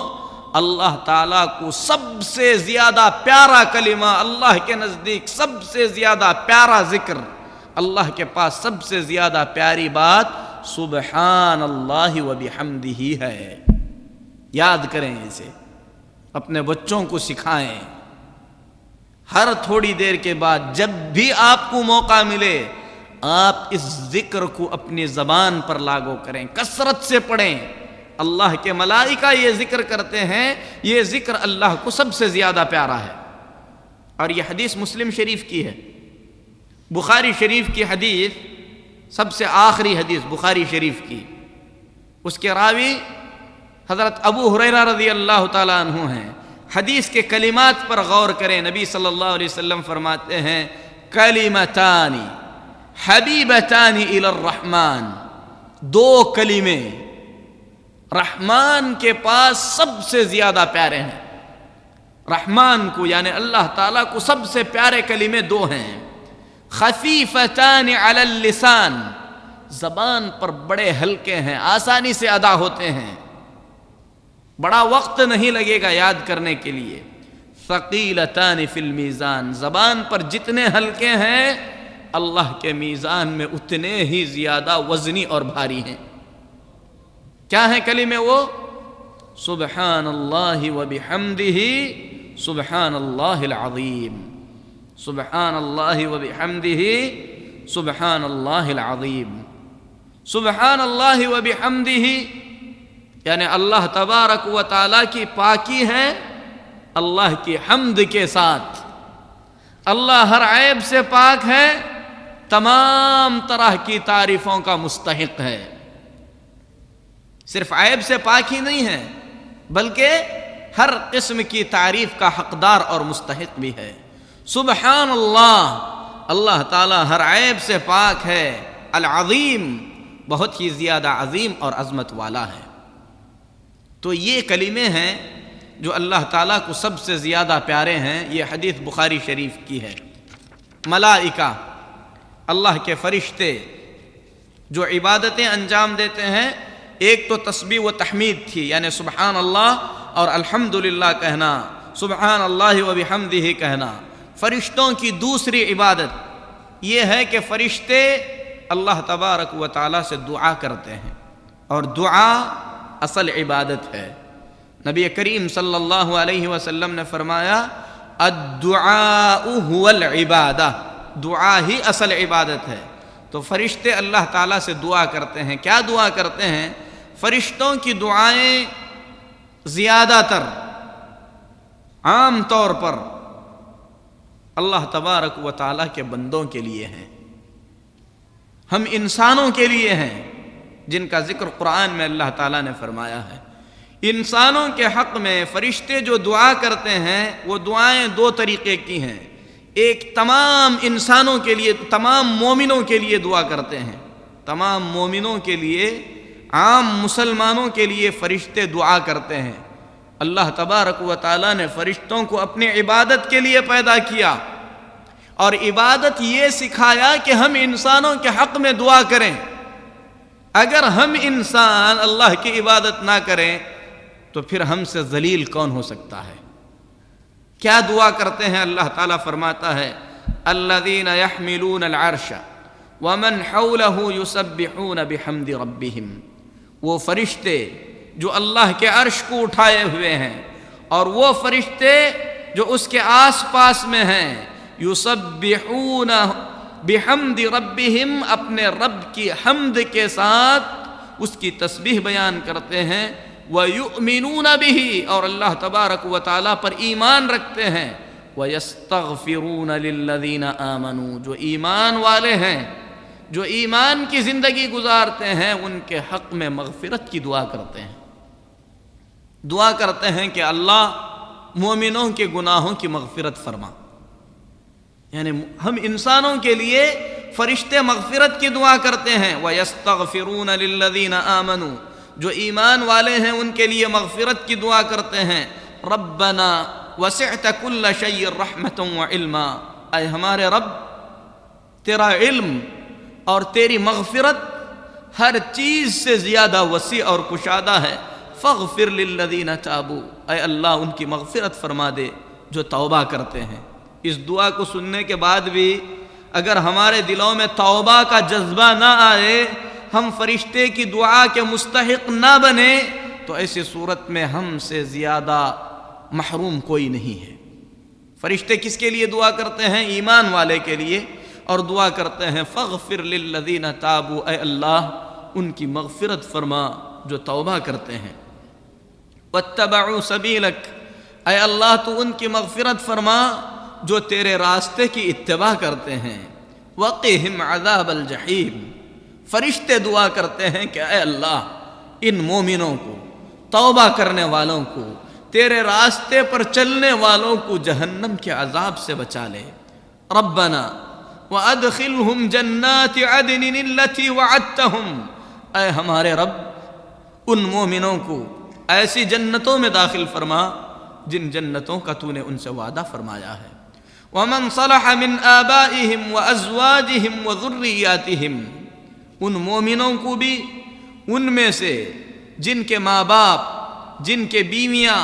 اللہ تعالیٰ کو سب سے زیادہ پیارا کلمہ، اللہ کے نزدیک سب سے زیادہ پیارا ذکر، اللہ کے پاس سب سے زیادہ پیاری بات سبحان اللہ و بحمدہ ہے۔ یاد کریں اسے، اپنے بچوں کو سکھائیں، ہر تھوڑی دیر کے بعد جب بھی آپ کو موقع ملے آپ اس ذکر کو اپنی زبان پر لاگو کریں، کثرت سے پڑھیں۔ اللہ کے ملائکہ یہ ذکر کرتے ہیں، یہ ذکر اللہ کو سب سے زیادہ پیارا ہے۔ اور یہ حدیث مسلم شریف کی ہے، بخاری شریف کی حدیث، سب سے آخری حدیث بخاری شریف کی، اس کے راوی حضرت ابو ہریرہ رضی اللہ تعالیٰ عنہ ہیں۔ حدیث کے کلمات پر غور کریں، نبی صلی اللہ علیہ وسلم فرماتے ہیں کلمتان حبیبتان الی الرحمن، دو کلمے رحمان کے پاس سب سے زیادہ پیارے ہیں۔ رحمان کو یعنی اللہ تعالیٰ کو سب سے پیارے کلمے دو ہیں، خفیفتان علی اللسان، زبان پر بڑے ہلکے ہیں، آسانی سے ادا ہوتے ہیں، بڑا وقت نہیں لگے گا یاد کرنے کے لیے، ثقیلتان فی المیزان، زبان پر جتنے ہلکے ہیں اللہ کے میزان میں اتنے ہی زیادہ وزنی اور بھاری ہیں۔ کیا ہیں کلمے وہ؟ سبحان اللہ و بحمدہ سبحان اللہ العظیم، سبحان اللہ و بحمدہ سبحان اللہ العظیم۔ سبحان اللہ و بحمدہ یعنی اللہ تبارک و تعالیٰ کی پاکی ہے اللہ کی حمد کے ساتھ، اللہ ہر عیب سے پاک ہے، تمام طرح کی تعریفوں کا مستحق ہے۔ صرف عیب سے پاک ہی نہیں ہے بلکہ ہر قسم کی تعریف کا حقدار اور مستحق بھی ہے۔ سبحان اللہ، اللہ تعالیٰ ہر عیب سے پاک ہے، العظیم، بہت ہی زیادہ عظیم اور عظمت والا ہے۔ تو یہ کلمے ہیں جو اللہ تعالیٰ کو سب سے زیادہ پیارے ہیں، یہ حدیث بخاری شریف کی ہے۔ ملائکہ، اللہ کے فرشتے جو عبادتیں انجام دیتے ہیں، ایک تو تسبیح و تحمید تھی یعنی سبحان اللہ اور الحمدللہ کہنا، سبحان اللہ و بحمدہ کہنا۔ فرشتوں کی دوسری عبادت یہ ہے کہ فرشتے اللہ تبارک و تعالیٰ سے دعا کرتے ہیں، اور دعا اصل عبادت ہے۔ نبی کریم صلی اللہ علیہ وسلم نے فرمایا الدعاء هو العبادہ، دعا ہی اصل عبادت ہے۔ تو فرشتے اللہ تعالیٰ سے دعا کرتے ہیں، کیا دعا کرتے ہیں؟ فرشتوں کی دعائیں زیادہ تر عام طور پر اللہ تبارک و تعالیٰ کے بندوں کے لیے ہیں، ہم انسانوں کے لیے ہیں، جن کا ذکر قرآن میں اللہ تعالیٰ نے فرمایا ہے۔ انسانوں کے حق میں فرشتے جو دعا کرتے ہیں وہ دعائیں دو طریقے کی ہیں، ایک تمام انسانوں کے لیے، تمام مومنوں کے لیے دعا کرتے ہیں، تمام مومنوں کے لیے، عام مسلمانوں کے لیے فرشتے دعا کرتے ہیں۔ اللہ تبارک و تعالیٰ نے فرشتوں کو اپنی عبادت کے لیے پیدا کیا اور عبادت یہ سکھایا کہ ہم انسانوں کے حق میں دعا کریں۔ اگر ہم انسان اللہ کی عبادت نہ کریں تو پھر ہم سے ذلیل کون ہو سکتا ہے؟ کیا دعا کرتے ہیں؟ اللہ تعالیٰ فرماتا ہے الذین یحملون العرش ومن حولہ یسبحون بحمد ربہم، وہ فرشتے جو اللہ کے عرش کو اٹھائے ہوئے ہیں اور وہ فرشتے جو اس کے آس پاس میں ہیں، یسبحون بحمد ربہم، اپنے رب کی حمد کے ساتھ اس کی تسبیح بیان کرتے ہیں، وَيُؤْمِنُونَ بِهِ، اور اللہ تبارک و تعالیٰ پر ایمان رکھتے ہیں، وَيَسْتَغْفِرُونَ لِلَّذِينَ آمَنُوا، جو ایمان والے ہیں، جو ایمان کی زندگی گزارتے ہیں، ان کے حق میں مغفرت کی دعا کرتے ہیں، دعا کرتے ہیں کہ اللہ مومنوں کے گناہوں کی مغفرت فرما۔ یعنی ہم انسانوں کے لیے فرشتے مغفرت کی دعا کرتے ہیں، وَيَسْتَغْفِرُونَ لِلَّذِينَ آمَنُوا، جو ایمان والے ہیں ان کے لیے مغفرت کی دعا کرتے ہیں۔ رَبَّنَا وَسِعْتَ كُلَّ شَيْءٍ رَحْمَةً وَعِلْمًا، اے ہمارے رب، تیرا علم اور تیری مغفرت ہر چیز سے زیادہ وسیع اور کشادہ ہے۔ فَاغْفِرْ لِلَّذِينَ تَابُوا، اے اللہ ان کی مغفرت فرما دے جو توبہ کرتے ہیں۔ اس دعا کو سننے کے بعد بھی اگر ہمارے دلوں میں توبہ کا جذبہ نہ آئے، ہم فرشتے کی دعا کے مستحق نہ بنے، تو ایسی صورت میں ہم سے زیادہ محروم کوئی نہیں ہے۔ فرشتے کس کے لیے دعا کرتے ہیں؟ ایمان والے کے لیے، اور دعا کرتے ہیں فاغفر للذین تابوا، اے اللہ ان کی مغفرت فرما جو توبہ کرتے ہیں۔ واتبعوا سبیلک، اے اللہ تو ان کی مغفرت فرما جو تیرے راستے کی اتباع کرتے ہیں۔ وقہم عذاب الجحیم، فرشتے دعا کرتے ہیں کہ اے اللہ ان مومنوں کو، توبہ کرنے والوں کو، تیرے راستے پر چلنے والوں کو جہنم کے عذاب سے بچا لے۔ ربنا وادخلہم جنات عدن التي وعدتہم، اے ہمارے رب ان مومنوں کو ایسی جنتوں میں داخل فرما جن جنتوں کا تو نے ان سے وعدہ فرمایا ہے۔ ومن صلح من آبائہم وازواجہم وذریاتہم، ان مومنوں کو بھی ان میں سے جن کے ماں باپ، جن کے بیویاں،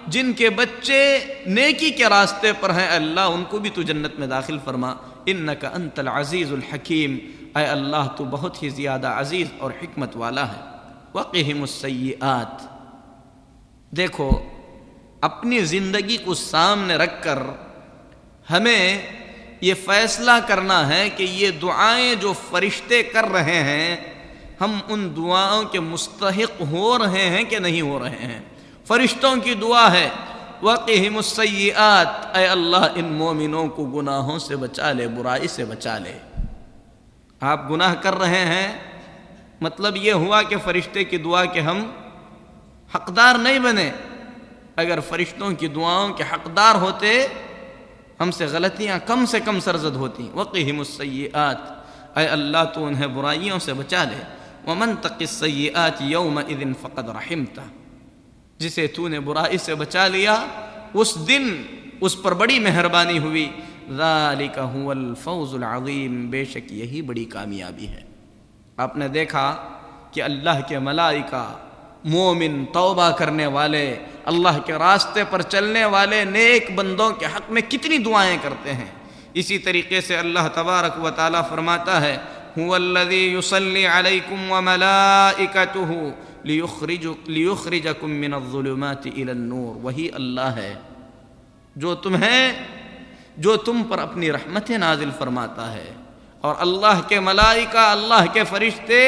جن کے بچے نیکی کے راستے پر ہیں، اللہ ان کو بھی تو جنت میں داخل فرما۔ انک انت العزیز الحکیم، اے اللہ تو بہت ہی زیادہ عزیز اور حکمت والا ہے۔ وقہم السیئات، دیکھو اپنی زندگی کو سامنے رکھ کر ہمیں یہ فیصلہ کرنا ہے کہ یہ دعائیں جو فرشتے کر رہے ہیں، ہم ان دعاؤں کے مستحق ہو رہے ہیں کہ نہیں ہو رہے ہیں۔ فرشتوں کی دعا ہے وقہم السیئات، اے اللہ ان مومنوں کو گناہوں سے بچا لے، برائی سے بچا لے۔ آپ گناہ کر رہے ہیں، مطلب یہ ہوا کہ فرشتے کی دعا کے ہم حقدار نہیں بنے۔ اگر فرشتوں کی دعاؤں کے حقدار ہوتے، ہم سے غلطیاں کم سے کم سرزد ہوتی۔ وقہم السیئات، اے اللہ تو انہیں برائیوں سے بچا لے۔ ومن تق السیئات یومئذ فقد رحمتہ، جسے تو نے برائی سے بچا لیا اس دن اس پر بڑی مہربانی ہوئی۔ ذالک هو الفوز العظیم، بے شک یہی بڑی کامیابی ہے۔ آپ نے دیکھا کہ اللہ کے ملائکہ مومن، توبہ کرنے والے، اللہ کے راستے پر چلنے والے نیک بندوں کے حق میں کتنی دعائیں کرتے ہیں۔ اسی طریقے سے اللہ تبارک و تعالیٰ فرماتا ہے هو الذی یصلی علیکم وملائکتہ لیخرجکم من الظلمات الی النور، وہی اللہ ہے جو تم پر اپنی رحمتیں نازل فرماتا ہے، اور اللہ کے ملائکہ، اللہ کے فرشتے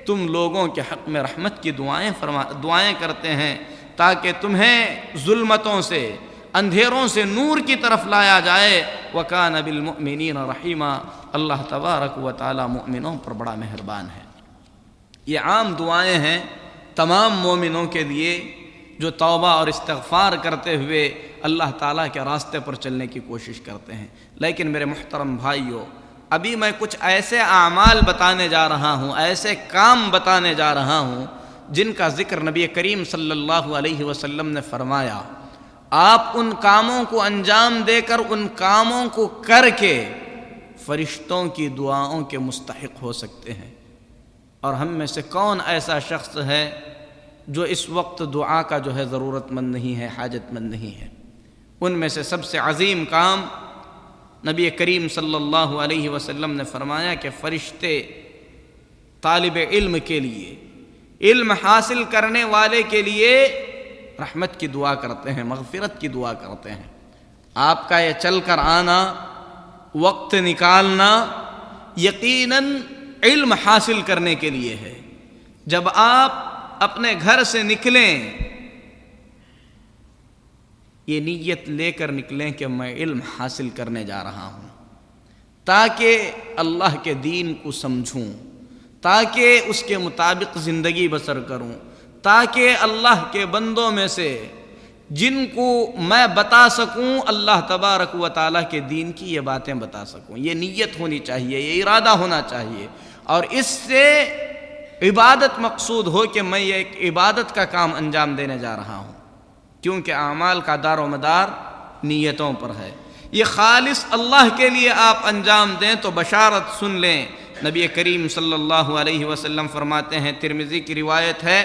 تم لوگوں کے حق میں رحمت کی دعائیں کرتے ہیں، تاکہ تمہیں ظلمتوں سے، اندھیروں سے نور کی طرف لایا جائے۔ وَكَانَ بِالْمُؤْمِنِينَ رَحِيمًا، اللہ تبارک و تعالی مومنوں پر بڑا مہربان ہے۔ یہ عام دعائیں ہیں تمام مومنوں کے لیے جو توبہ اور استغفار کرتے ہوئے اللہ تعالیٰ کے راستے پر چلنے کی کوشش کرتے ہیں۔ لیکن میرے محترم بھائیوں، ابھی میں کچھ ایسے اعمال بتانے جا رہا ہوں، ایسے کام بتانے جا رہا ہوں جن کا ذکر نبی کریم صلی اللہ علیہ وسلم نے فرمایا، آپ ان کاموں کو انجام دے کر، ان کاموں کو کر کے فرشتوں کی دعاؤں کے مستحق ہو سکتے ہیں۔ اور ہم میں سے کون ایسا شخص ہے جو اس وقت دعا کا جو ہے ضرورت مند نہیں ہے، حاجت مند نہیں ہے؟ ان میں سے سب سے عظیم کام نبی کریم صلی اللہ علیہ وسلم نے فرمایا کہ فرشتے طالب علم کے لیے، علم حاصل کرنے والے کے لیے رحمت کی دعا کرتے ہیں، مغفرت کی دعا کرتے ہیں۔ آپ کا یہ چل کر آنا، وقت نکالنا یقیناً علم حاصل کرنے کے لیے ہے۔ جب آپ اپنے گھر سے نکلیں، یہ نیت لے کر نکلیں کہ میں علم حاصل کرنے جا رہا ہوں، تاکہ اللہ کے دین کو سمجھوں، تاکہ اس کے مطابق زندگی بسر کروں، تاکہ اللہ کے بندوں میں سے جن کو میں بتا سکوں اللہ تبارک و تعالیٰ کے دین کی یہ باتیں بتا سکوں۔ یہ نیت ہونی چاہیے، یہ ارادہ ہونا چاہیے، اور اس سے عبادت مقصود ہو کہ میں یہ ایک عبادت کا کام انجام دینے جا رہا ہوں، کیونکہ اعمال کا دار و مدار نیتوں پر ہے۔ یہ خالص اللہ کے لیے آپ انجام دیں تو بشارت سن لیں۔ نبی کریم صلی اللہ علیہ وسلم فرماتے ہیں، ترمذی کی روایت ہے،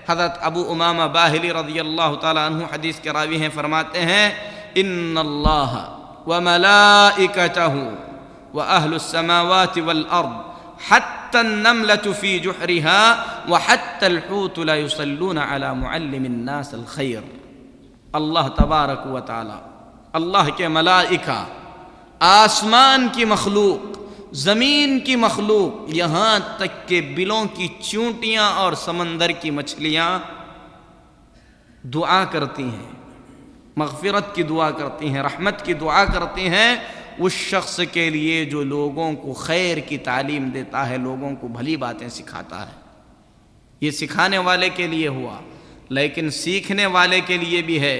حضرت ابو امامہ باہلی رضی اللہ تعالیٰ عنہ حدیث کے راوی ہیں، فرماتے ہیں، ان اللہ وملائکتہ واہل السماوات والارض حتی النملة فی جحرہا وحتی الحوت لا یصلون علی معلم الناس الخیر۔ اللہ تبارک و تعالی، اللہ کے ملائکہ، آسمان کی مخلوق، زمین کی مخلوق، یہاں تک کہ بلوں کی چونٹیاں اور سمندر کی مچھلیاں دعا کرتی ہیں، مغفرت کی دعا کرتی ہیں، رحمت کی دعا کرتی ہیں اس شخص کے لیے جو لوگوں کو خیر کی تعلیم دیتا ہے، لوگوں کو بھلی باتیں سکھاتا ہے۔ یہ سکھانے والے کے لیے ہوا، لیکن سیکھنے والے کے لیے بھی ہے۔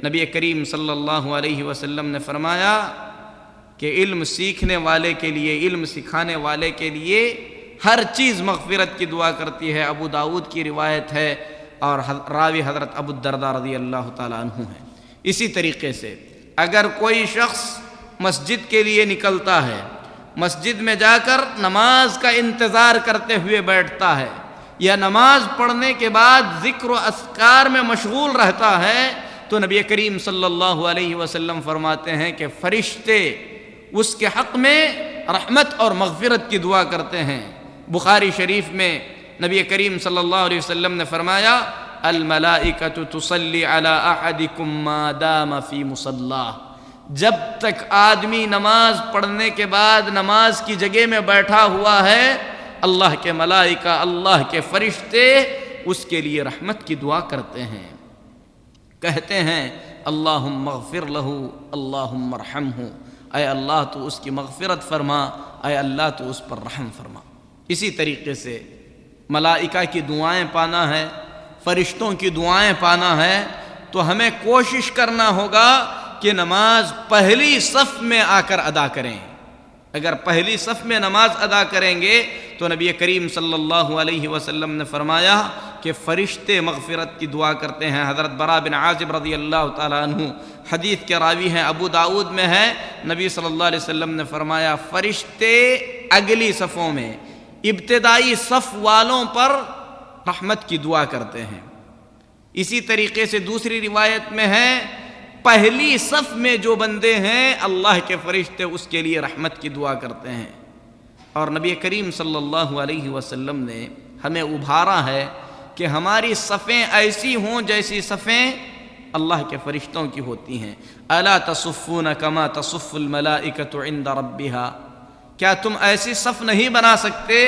نبی کریم صلی اللہ علیہ وسلم نے فرمایا کہ علم سیکھنے والے کے لیے، علم سکھانے والے کے لیے ہر چیز مغفرت کی دعا کرتی ہے۔ ابو داؤد کی روایت ہے اور راوی حضرت ابو الدرداء رضی اللہ تعالیٰ عنہ ہے۔ اسی طریقے سے اگر کوئی شخص مسجد کے لیے نکلتا ہے، مسجد میں جا کر نماز کا انتظار کرتے ہوئے بیٹھتا ہے، یا نماز پڑھنے کے بعد ذکر و اذکار میں مشغول رہتا ہے، تو نبی کریم صلی اللہ علیہ وسلم فرماتے ہیں کہ فرشتے اس کے حق میں رحمت اور مغفرت کی دعا کرتے ہیں۔ بخاری شریف میں نبی کریم صلی اللہ علیہ وسلم نے فرمایا، الملائکۃ تصلی علی احدکم ما دام فی مصلاہ۔ جب تک آدمی نماز پڑھنے کے بعد نماز کی جگہ میں بیٹھا ہوا ہے، اللہ کے ملائکہ، اللہ کے فرشتے اس کے لیے رحمت کی دعا کرتے ہیں، کہتے ہیں اللہم اغفر لہ، اللہم ارحمہ، اے اللہ تو اس کی مغفرت فرما، اے اللہ تو اس پر رحم فرما۔ اسی طریقے سے ملائکہ کی دعائیں پانا ہے، فرشتوں کی دعائیں پانا ہے، تو ہمیں کوشش کرنا ہوگا کہ نماز پہلی صف میں آ کر ادا کریں۔ اگر پہلی صف میں نماز ادا کریں گے تو نبی کریم صلی اللہ علیہ وسلم نے فرمایا کہ فرشتے مغفرت کی دعا کرتے ہیں۔ حضرت برا بن عازب رضی اللہ تعالیٰ عنہ حدیث کے راوی ہیں، ابو داؤد میں ہے، نبی صلی اللہ علیہ وسلم نے فرمایا فرشتے اگلی صفوں میں، ابتدائی صف والوں پر رحمت کی دعا کرتے ہیں۔ اسی طریقے سے دوسری روایت میں ہے، پہلی صف میں جو بندے ہیں اللہ کے فرشتے اس کے لیے رحمت کی دعا کرتے ہیں۔ اور نبی کریم صلی اللہ علیہ وسلم نے ہمیں ابھارا ہے کہ ہماری صفیں ایسی ہوں جیسی صفیں اللہ کے فرشتوں کی ہوتی ہیں۔ الا تصفون کما تصف الملائکۃ عند ربها، کیا تم ایسی صف نہیں بنا سکتے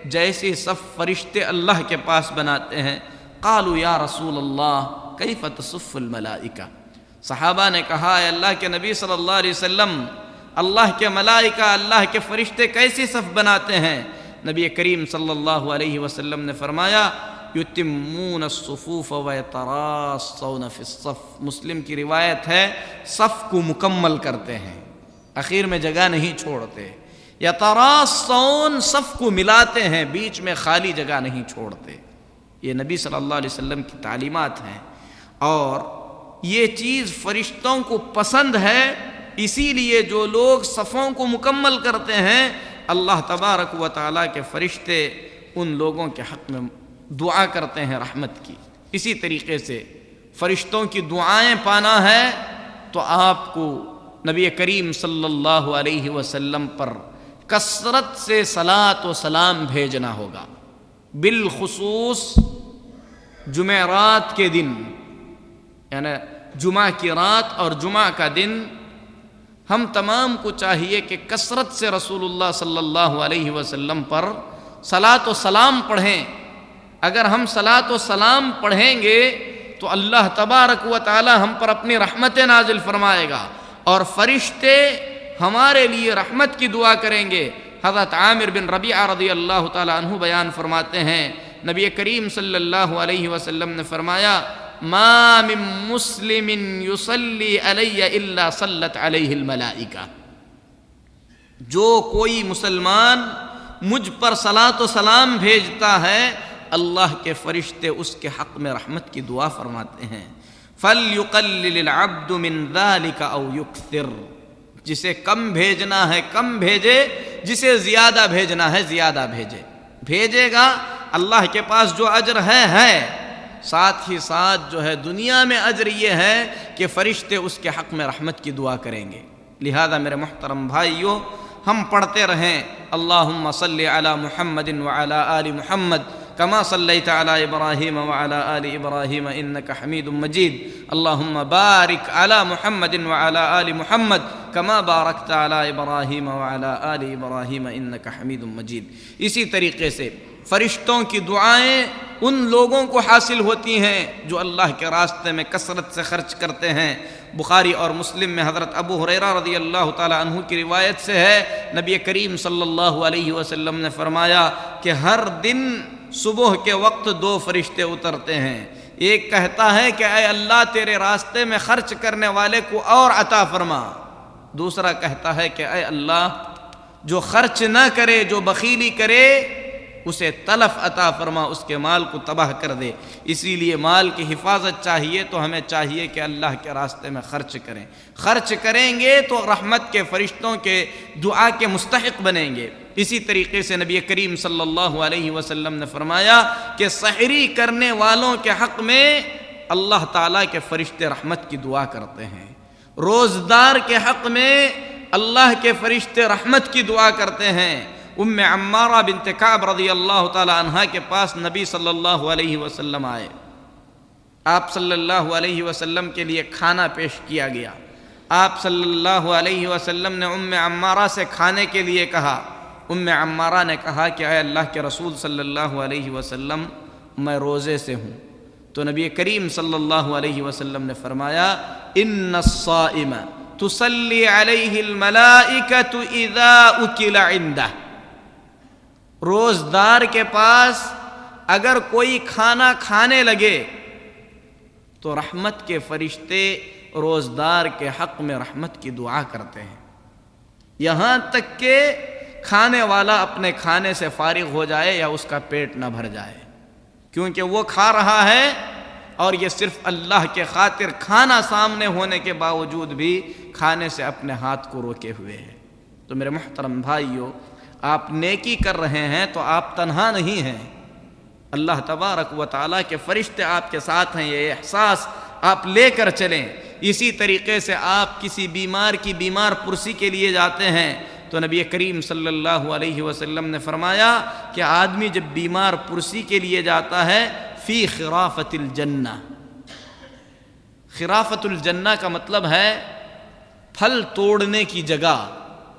جیسی صف فرشتے اللہ کے پاس بناتے ہیں؟ قالوا یا رسول اللہ، کیف تصف الملائکہ۔ صحابہ نے کہا اے اللہ کے نبی صلی اللہ علیہ وسلم، اللہ کے ملائکہ، اللہ کے فرشتے کیسی صف بناتے ہیں؟ نبی کریم صلی اللہ علیہ وسلم نے فرمایا یتمون الصفوف ویتراصون فی الصف۔ مسلم کی روایت ہے صف کو مکمل کرتے ہیں، اخیر میں جگہ نہیں چھوڑتے۔ یتراصون، صف کو ملاتے ہیں، بیچ میں خالی جگہ نہیں چھوڑتے۔ یہ نبی صلی اللہ علیہ وسلم کی تعلیمات ہیں، اور یہ چیز فرشتوں کو پسند ہے، اسی لیے جو لوگ صفوں کو مکمل کرتے ہیں اللہ تبارک و تعالیٰ کے فرشتے ان لوگوں کے حق میں دعا کرتے ہیں رحمت کی۔ اسی طریقے سے فرشتوں کی دعائیں پانا ہے تو آپ کو نبی کریم صلی اللہ علیہ وسلم پر کثرت سے صلاۃ و سلام بھیجنا ہوگا، بالخصوص جمعرات کے دن، یعنی جمعہ کی رات اور جمعہ کا دن ہم تمام کو چاہیے کہ کثرت سے رسول اللہ صلی اللہ علیہ وسلم پر صلاۃ و سلام پڑھیں۔ اگر ہم صلاۃ و سلام پڑھیں گے تو اللہ تبارک و تعالی ہم پر اپنی رحمت نازل فرمائے گا، اور فرشتے ہمارے لیے رحمت کی دعا کریں گے۔ حضرت عامر بن ربیعہ رضی اللہ تعالی عنہ بیان فرماتے ہیں نبی کریم صلی اللہ علیہ وسلم نے فرمایا ما من مسلم یصلی علی الا صلت علیہ الملائکہ، جو کوئی مسلمان مجھ پر صلاۃ و سلام بھیجتا ہے اللہ کے فرشتے اس کے حق میں رحمت کی دعا فرماتے ہیں۔ فَلْيُقَلِّلِ الْعَبْدُ مِنْ ذَلِكَ أَوْ يُكْثِرْ، جسے کم بھیجنا ہے کم بھیجے، جسے زیادہ بھیجنا ہے زیادہ بھیجے گا۔ اللہ کے پاس جو اجر ہے، ساتھ ہی ساتھ جو ہے دنیا میں اجر یہ ہے کہ فرشتے اس کے حق میں رحمت کی دعا کریں گے۔ لہذا میرے محترم بھائیو، ہم پڑھتے رہیں اللہم صلی علی محمد وعلی آل محمد کما صلیت علی ابراہیم وعلی آل ابراہیم انک حمید مجید، اللہم بارک علی محمد وعلی آل محمد کما بارکت علی ابراہیم وعلی آل ابراہیم انک حمید مجید۔ اسی طریقے سے فرشتوں کی دعائیں ان لوگوں کو حاصل ہوتی ہیں جو اللہ کے راستے میں کثرت سے خرچ کرتے ہیں۔ بخاری اور مسلم میں حضرت ابو ہریرہ رضی اللہ تعالی عنہ کی روایت سے ہے نبی کریم صلی اللہ علیہ وسلم نے فرمایا کہ ہر دن صبح کے وقت 2 فرشتے اترتے ہیں، ایک کہتا ہے کہ اے اللہ تیرے راستے میں خرچ کرنے والے کو اور عطا فرما، دوسرا کہتا ہے کہ اے اللہ جو خرچ نہ کرے، جو بخیلی کرے اسے تلف عطا فرما، اس کے مال کو تباہ کر دے۔ اسی لیے مال کی حفاظت چاہیے تو ہمیں چاہیے کہ اللہ کے راستے میں خرچ کریں، خرچ کریں گے تو رحمت کے فرشتوں کے دعا کے مستحق بنیں گے۔ اسی طریقے سے نبی کریم صلی اللہ علیہ وسلم نے فرمایا کہ سحری کرنے والوں کے حق میں اللہ تعالیٰ کے فرشتے رحمت کی دعا کرتے ہیں، روزدار کے حق میں اللہ کے فرشتے رحمت کی دعا کرتے ہیں۔ ام عمارہ بنت کعب رضی اللہ تعالی عنہا کے پاس نبی صلی اللہ علیہ وسلم آئے، آپ صلی اللہ علیہ وسلم کے لیے کھانا پیش کیا گیا، آپ صلی اللہ علیہ وسلم نے ام عمارہ سے کھانے کے لیے کہا، ام عمارہ نے کہا کہ اے اللہ کے رسول صلی اللہ علیہ وسلم میں روزے سے ہوں، تو نبی کریم صلی اللہ علیہ وسلم نے فرمایا ان الصائم تصلی علیہ الملائکۃ اذا اکل عندہ، روزدار کے پاس اگر کوئی کھانا کھانے لگے تو رحمت کے فرشتے روزدار کے حق میں رحمت کی دعا کرتے ہیں، یہاں تک کہ کھانے والا اپنے کھانے سے فارغ ہو جائے یا اس کا پیٹ نہ بھر جائے، کیونکہ وہ کھا رہا ہے اور یہ صرف اللہ کے خاطر کھانا سامنے ہونے کے باوجود بھی کھانے سے اپنے ہاتھ کو روکے ہوئے ہے۔ تو میرے محترم بھائیو، آپ نیکی کر رہے ہیں تو آپ تنہا نہیں ہیں، اللہ تبارک و تعالیٰ کے فرشتے آپ کے ساتھ ہیں، یہ احساس آپ لے کر چلیں۔ اسی طریقے سے آپ کسی بیمار کی بیمار پرسی کے لیے جاتے ہیں تو نبی کریم صلی اللہ علیہ وسلم نے فرمایا کہ آدمی جب بیمار پرسی کے لیے جاتا ہے فی خرافت الجنہ، خرافت الجنہ کا مطلب ہے پھل توڑنے کی جگہ،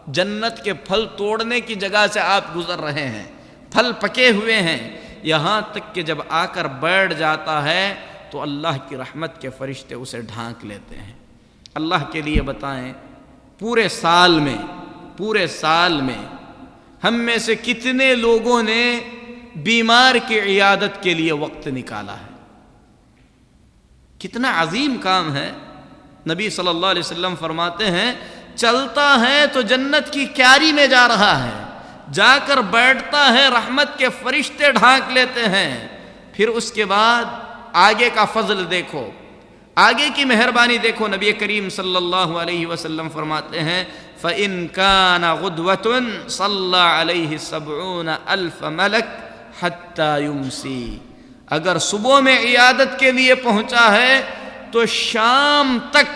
جنت کے پھل توڑنے کی جگہ سے آپ گزر رہے ہیں، پھل پکے ہوئے ہیں، یہاں تک کہ جب آ کر بیٹھ جاتا ہے تو اللہ کی رحمت کے فرشتے اسے ڈھانک لیتے ہیں۔ اللہ کے لیے بتائیں، پورے سال میں ہم میں سے کتنے لوگوں نے بیمار کی عیادت کے لیے وقت نکالا ہے؟ کتنا عظیم کام ہے۔ نبی صلی اللہ علیہ وسلم فرماتے ہیں چلتا ہے تو جنت کی کیاری میں جا رہا ہے، جا کر بیٹھتا ہے رحمت کے فرشتے ڈھانک لیتے ہیں۔ پھر اس کے بعد آگے کا فضل دیکھو، آگے کی مہربانی دیکھو۔ نبی کریم صلی اللہ علیہ وسلم فرماتے ہیں فَإِن كَانَ غُدْوَةٌ صَلَّى عَلَيْهِ 70,000 مَلَكٌ حَتَّى يُمْسِي۔ اگر صبح میں عیادت کے لیے پہنچا ہے تو شام تک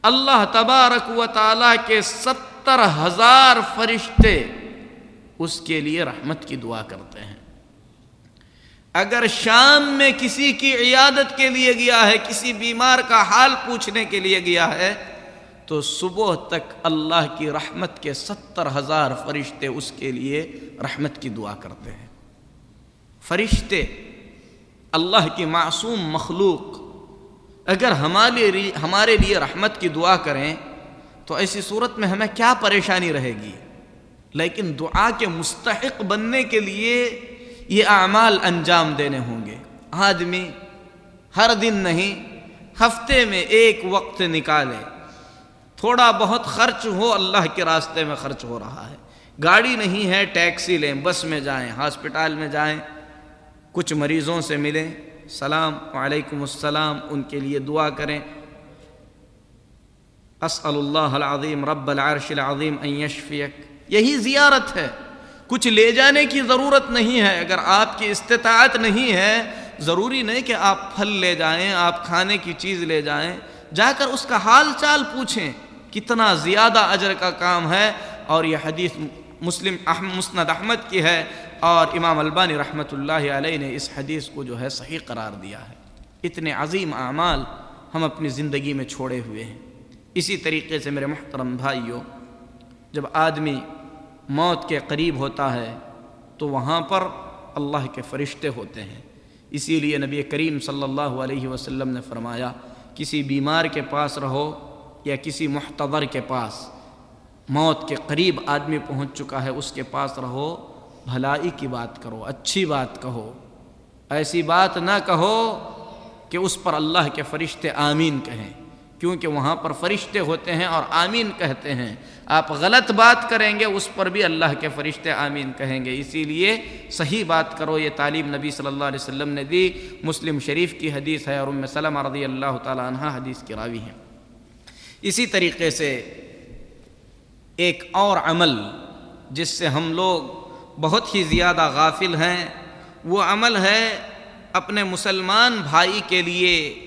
اللہ تبارک و تعالیٰ کے 70,000 فرشتے اس کے لیے رحمت کی دعا کرتے ہیں۔ اگر شام میں کسی کی عیادت کے لیے گیا ہے، کسی بیمار کا حال پوچھنے کے لیے گیا ہے، تو صبح تک اللہ کی رحمت کے 70,000 فرشتے اس کے لیے رحمت کی دعا کرتے ہیں۔ فرشتے، اللہ کی معصوم مخلوق، اگر ہمارے لیے رحمت کی دعا کریں تو ایسی صورت میں ہمیں کیا پریشانی رہے گی؟ لیکن دعا کے مستحق بننے کے لیے یہ اعمال انجام دینے ہوں گے۔ آدمی ہر دن نہیں، ہفتے میں ایک وقت نکالے، تھوڑا بہت خرچ ہو، اللہ کے راستے میں خرچ ہو رہا ہے، گاڑی نہیں ہے ٹیکسی لیں، بس میں جائیں، ہاسپٹال میں جائیں، کچھ مریضوں سے ملیں، سلام وعلیکم السلام، ان کے لیے دعا کریں۔ اسأل اللہ العظیم رب العرش العظیم ان یشفیک، یہی زیارت ہے۔ کچھ لے جانے کی ضرورت نہیں ہے۔ اگر آپ کی استطاعت نہیں ہے، ضروری نہیں کہ آپ پھل لے جائیں، آپ کھانے کی چیز لے جائیں، جا کر اس کا حال چال پوچھیں، کتنا زیادہ اجر کا کام ہے۔ اور یہ حدیث مسند احمد کی ہے، اور امام البانی رحمۃ اللہ علیہ نے اس حدیث کو جو ہے صحیح قرار دیا ہے۔ اتنے عظیم اعمال ہم اپنی زندگی میں چھوڑے ہوئے ہیں۔ اسی طریقے سے میرے محترم بھائیوں، جب آدمی موت کے قریب ہوتا ہے تو وہاں پر اللہ کے فرشتے ہوتے ہیں۔ اسی لیے نبی کریم صلی اللہ علیہ وسلم نے فرمایا کسی بیمار کے پاس رہو یا کسی محتضر کے پاس، موت کے قریب آدمی پہنچ چکا ہے، اس کے پاس رہو، بھلائی کی بات کرو، اچھی بات کہو، ایسی بات نہ کہو کہ اس پر اللہ کے فرشتے آمین کہیں، کیونکہ وہاں پر فرشتے ہوتے ہیں اور آمین کہتے ہیں۔ آپ غلط بات کریں گے اس پر بھی اللہ کے فرشتے آمین کہیں گے۔ اسی لیے صحیح بات کرو، یہ تعلیم نبی صلی اللہ علیہ وسلم نے دی۔ مسلم شریف کی حدیث ہے اور ام سلمہ رضی اللہ تعالی عنہا حدیث کی راوی ہیں۔ اسی طریقے سے ایک اور عمل جس سے ہم لوگ بہت ہی زیادہ غافل ہیں، وہ عمل ہے اپنے مسلمان بھائی کے لیے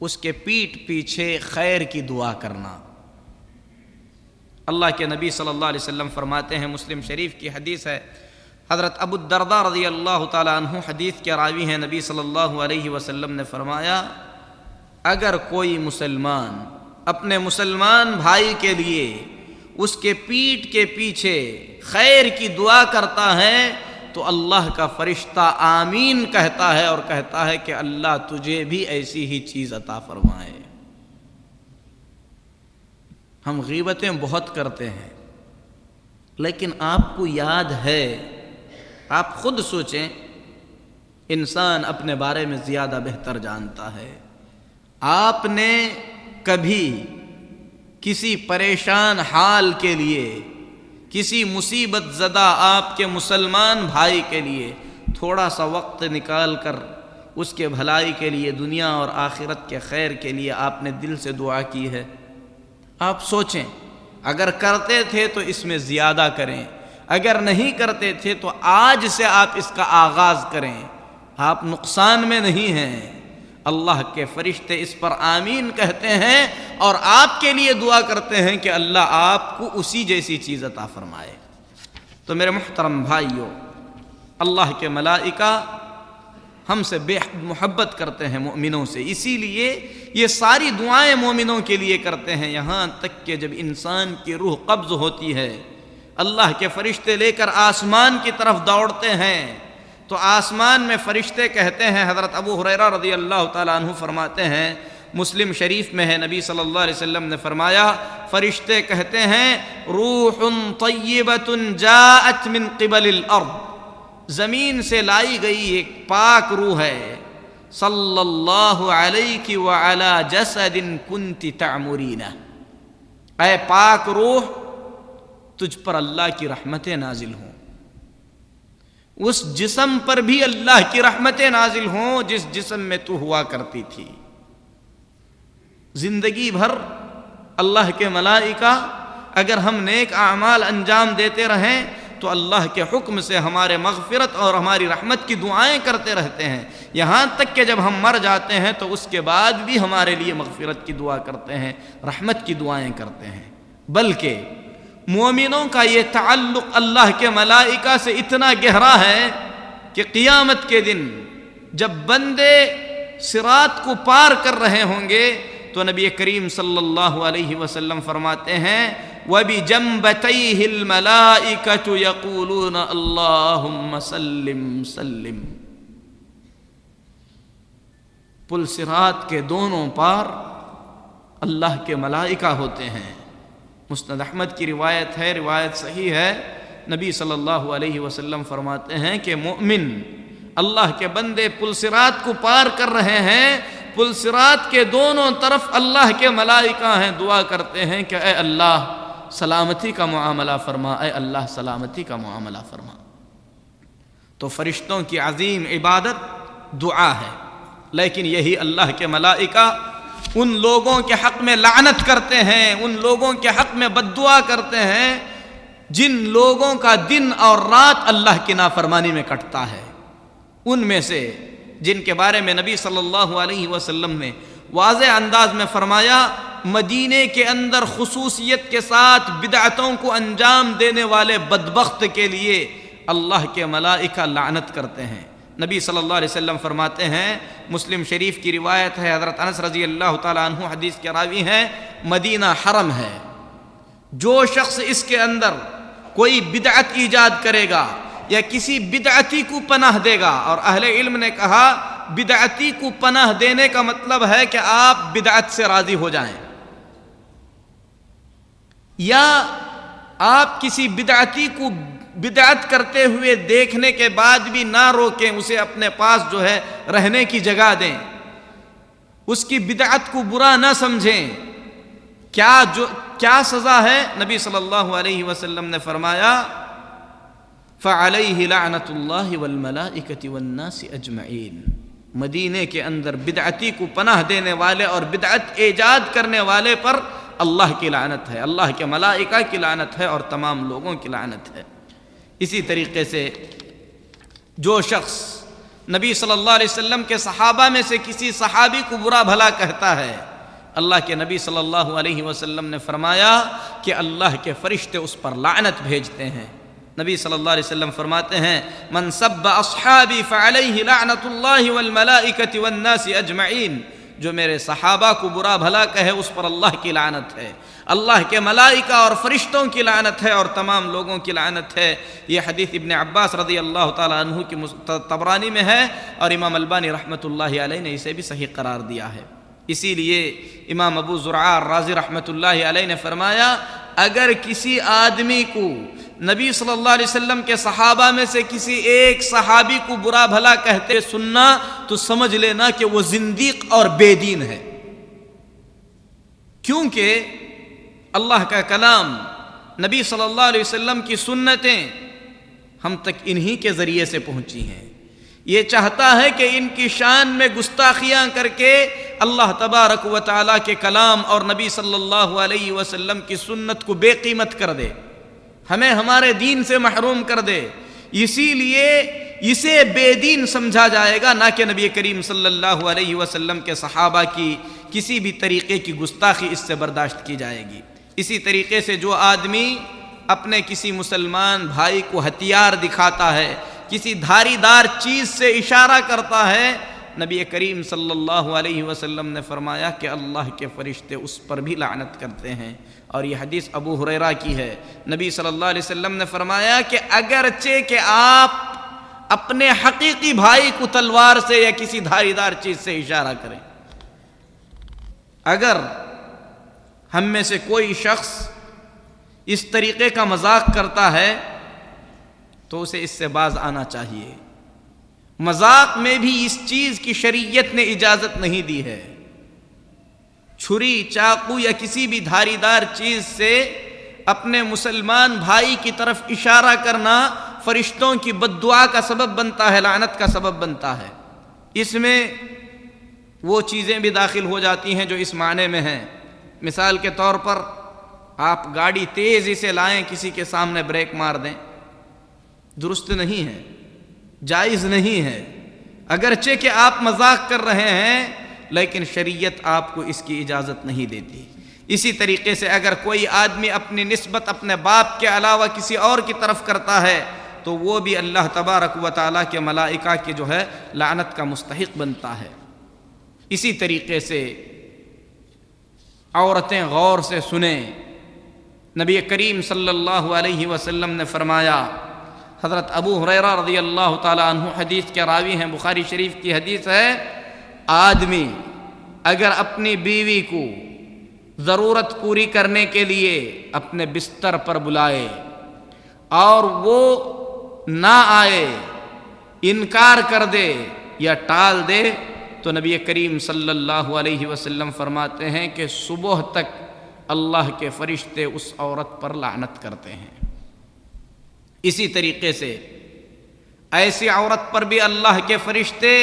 اس کے پیٹھ پیچھے خیر کی دعا کرنا۔ اللہ کے نبی صلی اللہ علیہ وسلم فرماتے ہیں، مسلم شریف کی حدیث ہے، حضرت ابو الدرداء رضی اللہ تعالی عنہ حدیث کے راوی ہیں، نبی صلی اللہ علیہ وسلم نے فرمایا اگر کوئی مسلمان اپنے مسلمان بھائی کے لیے اس کے پیٹھ کے پیچھے خیر کی دعا کرتا ہے تو اللہ کا فرشتہ آمین کہتا ہے اور کہتا ہے کہ اللہ تجھے بھی ایسی ہی چیز عطا فرمائے۔ ہم غیبتیں بہت کرتے ہیں، لیکن آپ کو یاد ہے، آپ خود سوچیں، انسان اپنے بارے میں زیادہ بہتر جانتا ہے۔ آپ نے کبھی کسی پریشان حال کے لیے، کسی مصیبت زدہ آپ کے مسلمان بھائی کے لیے تھوڑا سا وقت نکال کر اس کے بھلائی کے لیے، دنیا اور آخرت کے خیر کے لیے آپ نے دل سے دعا کی ہے؟ آپ سوچیں، اگر کرتے تھے تو اس میں زیادہ کریں، اگر نہیں کرتے تھے تو آج سے آپ اس کا آغاز کریں۔ آپ نقصان میں نہیں ہیں، اللہ کے فرشتے اس پر آمین کہتے ہیں اور آپ کے لیے دعا کرتے ہیں کہ اللہ آپ کو اسی جیسی چیز عطا فرمائے۔ تو میرے محترم بھائیوں، اللہ کے ملائکہ ہم سے بے حد محبت کرتے ہیں، مومنوں سے، اسی لیے یہ ساری دعائیں مومنوں کے لیے کرتے ہیں، یہاں تک کہ جب انسان کی روح قبض ہوتی ہے، اللہ کے فرشتے لے کر آسمان کی طرف دوڑتے ہیں، تو آسمان میں فرشتے کہتے ہیں، حضرت ابو ہریرہ رضی اللہ تعالیٰ عنہ فرماتے ہیں، مسلم شریف میں ہے، نبی صلی اللہ علیہ وسلم نے فرمایا فرشتے کہتے ہیں روح طیبۃ جاءت من قبل الارض، زمین سے لائی گئی ایک پاک روح ہے، صلی اللہ علیہ وعلی جسد کنت تعمرینہ، اے پاک روح تجھ پر اللہ کی رحمتیں نازل ہوں، اس جسم پر بھی اللہ کی رحمتیں نازل ہوں جس جسم میں تو ہوا کرتی تھی۔ زندگی بھر اللہ کے ملائکہ اگر ہم نیک اعمال انجام دیتے رہیں تو اللہ کے حکم سے ہمارے مغفرت اور ہماری رحمت کی دعائیں کرتے رہتے ہیں، یہاں تک کہ جب ہم مر جاتے ہیں تو اس کے بعد بھی ہمارے لیے مغفرت کی دعا کرتے ہیں، رحمت کی دعائیں کرتے ہیں۔ بلکہ مومنوں کا یہ تعلق اللہ کے ملائکہ سے اتنا گہرا ہے کہ قیامت کے دن جب بندے صراط کو پار کر رہے ہوں گے تو نبی کریم صلی اللہ علیہ وسلم فرماتے ہیں وَبِجَنْبَتَيْهِ الْمَلَائِكَةُ يَقُولُونَ اللَّهُمَّ سَلِّمْ سَلِّمْ، پل صراط کے دونوں پار اللہ کے ملائکہ ہوتے ہیں۔ مسند احمد کی روایت ہے، روایت صحیح ہے، نبی صلی اللہ علیہ وسلم فرماتے ہیں کہ مومن اللہ کے بندے پل صراط کو پار کر رہے ہیں، پل صراط کے دونوں طرف اللہ کے ملائکہ ہیں، دعا کرتے ہیں کہ اے اللہ سلامتی کا معاملہ فرما، اے اللہ سلامتی کا معاملہ فرما۔ تو فرشتوں کی عظیم عبادت دعا ہے، لیکن یہی اللہ کے ملائکہ ان لوگوں کے حق میں لعنت کرتے ہیں، ان لوگوں کے حق میں بد دعا کرتے ہیں جن لوگوں کا دن اور رات اللہ کی نافرمانی میں کٹتا ہے، ان میں سے جن کے بارے میں نبی صلی اللہ علیہ وسلم نے واضح انداز میں فرمایا مدینے کے اندر خصوصیت کے ساتھ بدعتوں کو انجام دینے والے بدبخت کے لیے اللہ کے ملائکہ لعنت کرتے ہیں۔ نبی صلی اللہ علیہ وسلم فرماتے ہیں، مسلم شریف کی روایت ہے، حضرت انس رضی اللہ تعالیٰ عنہ حدیث کے راوی ہیں، مدینہ حرم ہے، جو شخص اس کے اندر کوئی بدعت ایجاد کرے گا یا کسی بدعتی کو پناہ دے گا، اور اہل علم نے کہا بدعتی کو پناہ دینے کا مطلب ہے کہ آپ بدعت سے راضی ہو جائیں، یا آپ کسی بدعتی کو بدعت کرتے ہوئے دیکھنے کے بعد بھی نہ روکیں، اسے اپنے پاس جو ہے رہنے کی جگہ دیں، اس کی بدعت کو برا نہ سمجھیں، کیا سزا ہے؟ نبی صلی اللہ علیہ وسلم نے فرمایا فَعَلَيْهِ لَعْنَةُ اللَّهِ وَالْمَلَائِكَةِ وَالنَّاسِ أَجْمَعِينَ، مدینے کے اندر بدعتی کو پناہ دینے والے اور بدعت ایجاد کرنے والے پر اللہ کی لعنت ہے، اللہ کے ملائکہ کی لعنت ہے اور تمام لوگوں کی لعنت ہے۔ اسی طریقے سے جو شخص نبی صلی اللہ علیہ وسلم کے صحابہ میں سے کسی صحابی کو برا بھلا کہتا ہے، اللہ کے نبی صلی اللہ علیہ وسلم نے فرمایا کہ اللہ کے فرشتے اس پر لعنت بھیجتے ہیں۔ نبی صلی اللہ علیہ وسلم فرماتے ہیں من سب اصحابی فعلیہ لعنت اللہ والملائکۃ والناس اجمعین، جو میرے صحابہ کو برا بھلا کہے اس پر اللہ کی لعنت ہے، اللہ کے ملائکہ اور فرشتوں کی لعنت ہے اور تمام لوگوں کی لعنت ہے۔ یہ حدیث ابن عباس رضی اللہ تعالیٰ عنہ کی طبرانی میں ہے اور امام البانی رحمۃ اللہ علیہ نے اسے بھی صحیح قرار دیا ہے۔ اسی لیے امام ابو زرعہ رازی رحمۃ اللہ علیہ نے فرمایا اگر کسی آدمی کو نبی صلی اللہ علیہ وسلم کے صحابہ میں سے کسی ایک صحابی کو برا بھلا کہتے سننا تو سمجھ لینا کہ وہ زندیق اور بے دین ہے، کیونکہ اللہ کا کلام، نبی صلی اللہ علیہ وسلم کی سنتیں ہم تک انہی کے ذریعے سے پہنچی ہیں۔ یہ چاہتا ہے کہ ان کی شان میں گستاخیاں کر کے اللہ تبارک و تعالیٰ کے کلام اور نبی صلی اللہ علیہ وسلم کی سنت کو بے قیمت کر دے، ہمیں ہمارے دین سے محروم کر دے، اسی لیے اسے بے دین سمجھا جائے گا، نہ کہ نبی کریم صلی اللہ علیہ وسلم کے صحابہ کی کسی بھی طریقے کی گستاخی اس سے برداشت کی جائے گی۔ اسی طریقے سے جو آدمی اپنے کسی مسلمان بھائی کو ہتھیار دکھاتا ہے، کسی دھاری دار چیز سے اشارہ کرتا ہے، نبی کریم صلی اللہ علیہ وسلم نے فرمایا کہ اللہ کے فرشتے اس پر بھی لعنت کرتے ہیں، اور یہ حدیث ابو ہریرہ کی ہے۔ نبی صلی اللہ علیہ وسلم نے فرمایا کہ اگرچہ کہ آپ اپنے حقیقی بھائی کو تلوار سے یا کسی دھاریدار چیز سے اشارہ کریں۔ اگر ہم میں سے کوئی شخص اس طریقے کا مذاق کرتا ہے تو اسے اس سے باز آنا چاہیے۔ مذاق میں بھی اس چیز کی شریعت نے اجازت نہیں دی ہے۔ چھری، چاقو یا کسی بھی دھاریدار چیز سے اپنے مسلمان بھائی کی طرف اشارہ کرنا فرشتوں کی بد دعا کا سبب بنتا ہے، لعنت کا سبب بنتا ہے۔ اس میں وہ چیزیں بھی داخل ہو جاتی ہیں جو اس معنی میں ہیں۔ مثال کے طور پر آپ گاڑی تیزی سے لائیں، کسی کے سامنے بریک مار دیں، درست نہیں ہے، جائز نہیں ہے، اگرچہ کہ آپ مذاق کر رہے ہیں لیکن شریعت آپ کو اس کی اجازت نہیں دیتی۔ اسی طریقے سے اگر کوئی آدمی اپنی نسبت اپنے باپ کے علاوہ کسی اور کی طرف کرتا ہے تو وہ بھی اللہ تبارک و تعالیٰ کے ملائکہ کی جو ہے لعنت کا مستحق بنتا ہے۔ اسی طریقے سے عورتیں غور سے سنیں، نبی کریم صلی اللہ علیہ وسلم نے فرمایا، حضرت ابو ہریرہ رضی اللہ تعالیٰ عنہ حدیث کے راوی ہیں، بخاری شریف کی حدیث ہے، آدمی اگر اپنی بیوی کو ضرورت پوری کرنے کے لیے اپنے بستر پر بلائے اور وہ نہ آئے، انکار کر دے یا ٹال دے، تو نبی کریم صلی اللہ علیہ وسلم فرماتے ہیں کہ صبح تک اللہ کے فرشتے اس عورت پر لعنت کرتے ہیں۔ اسی طریقے سے ایسی عورت پر بھی اللہ کے فرشتے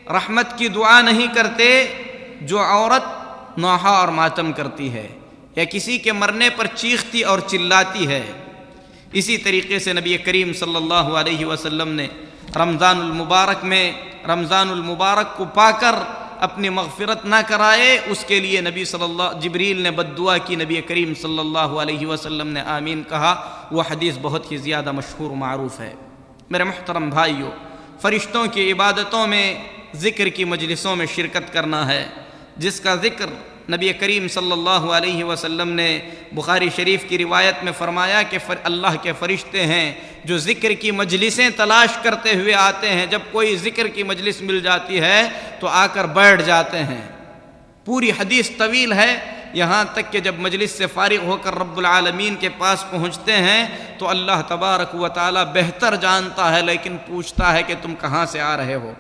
رحمت کی دعا نہیں کرتے جو عورت نوحہ اور ماتم کرتی ہے یا کسی کے مرنے پر چیختی اور چلاتی ہے۔ اسی طریقے سے نبی کریم صلی اللہ علیہ وسلم نے رمضان المبارک کو پا کر اپنی مغفرت نہ کرائے، اس کے لیے جبریل نے بد دعا کی، نبی کریم صلی اللہ علیہ وسلم نے آمین کہا۔ وہ حدیث بہت ہی زیادہ مشہور و معروف ہے۔ میرے محترم بھائیو، فرشتوں کی عبادتوں میں ذکر کی مجلسوں میں شرکت کرنا ہے، جس کا ذکر نبی کریم صلی اللہ علیہ وسلم نے بخاری شریف کی روایت میں فرمایا کہ اللہ کے فرشتے ہیں جو ذکر کی مجلسیں تلاش کرتے ہوئے آتے ہیں، جب کوئی ذکر کی مجلس مل جاتی ہے تو آ کر بیٹھ جاتے ہیں۔ پوری حدیث طویل ہے، یہاں تک کہ جب مجلس سے فارغ ہو کر رب العالمین کے پاس پہنچتے ہیں تو اللہ تبارک و تعالی بہتر جانتا ہے، لیکن پوچھتا ہے کہ تم کہاں سے آ رہے ہو؟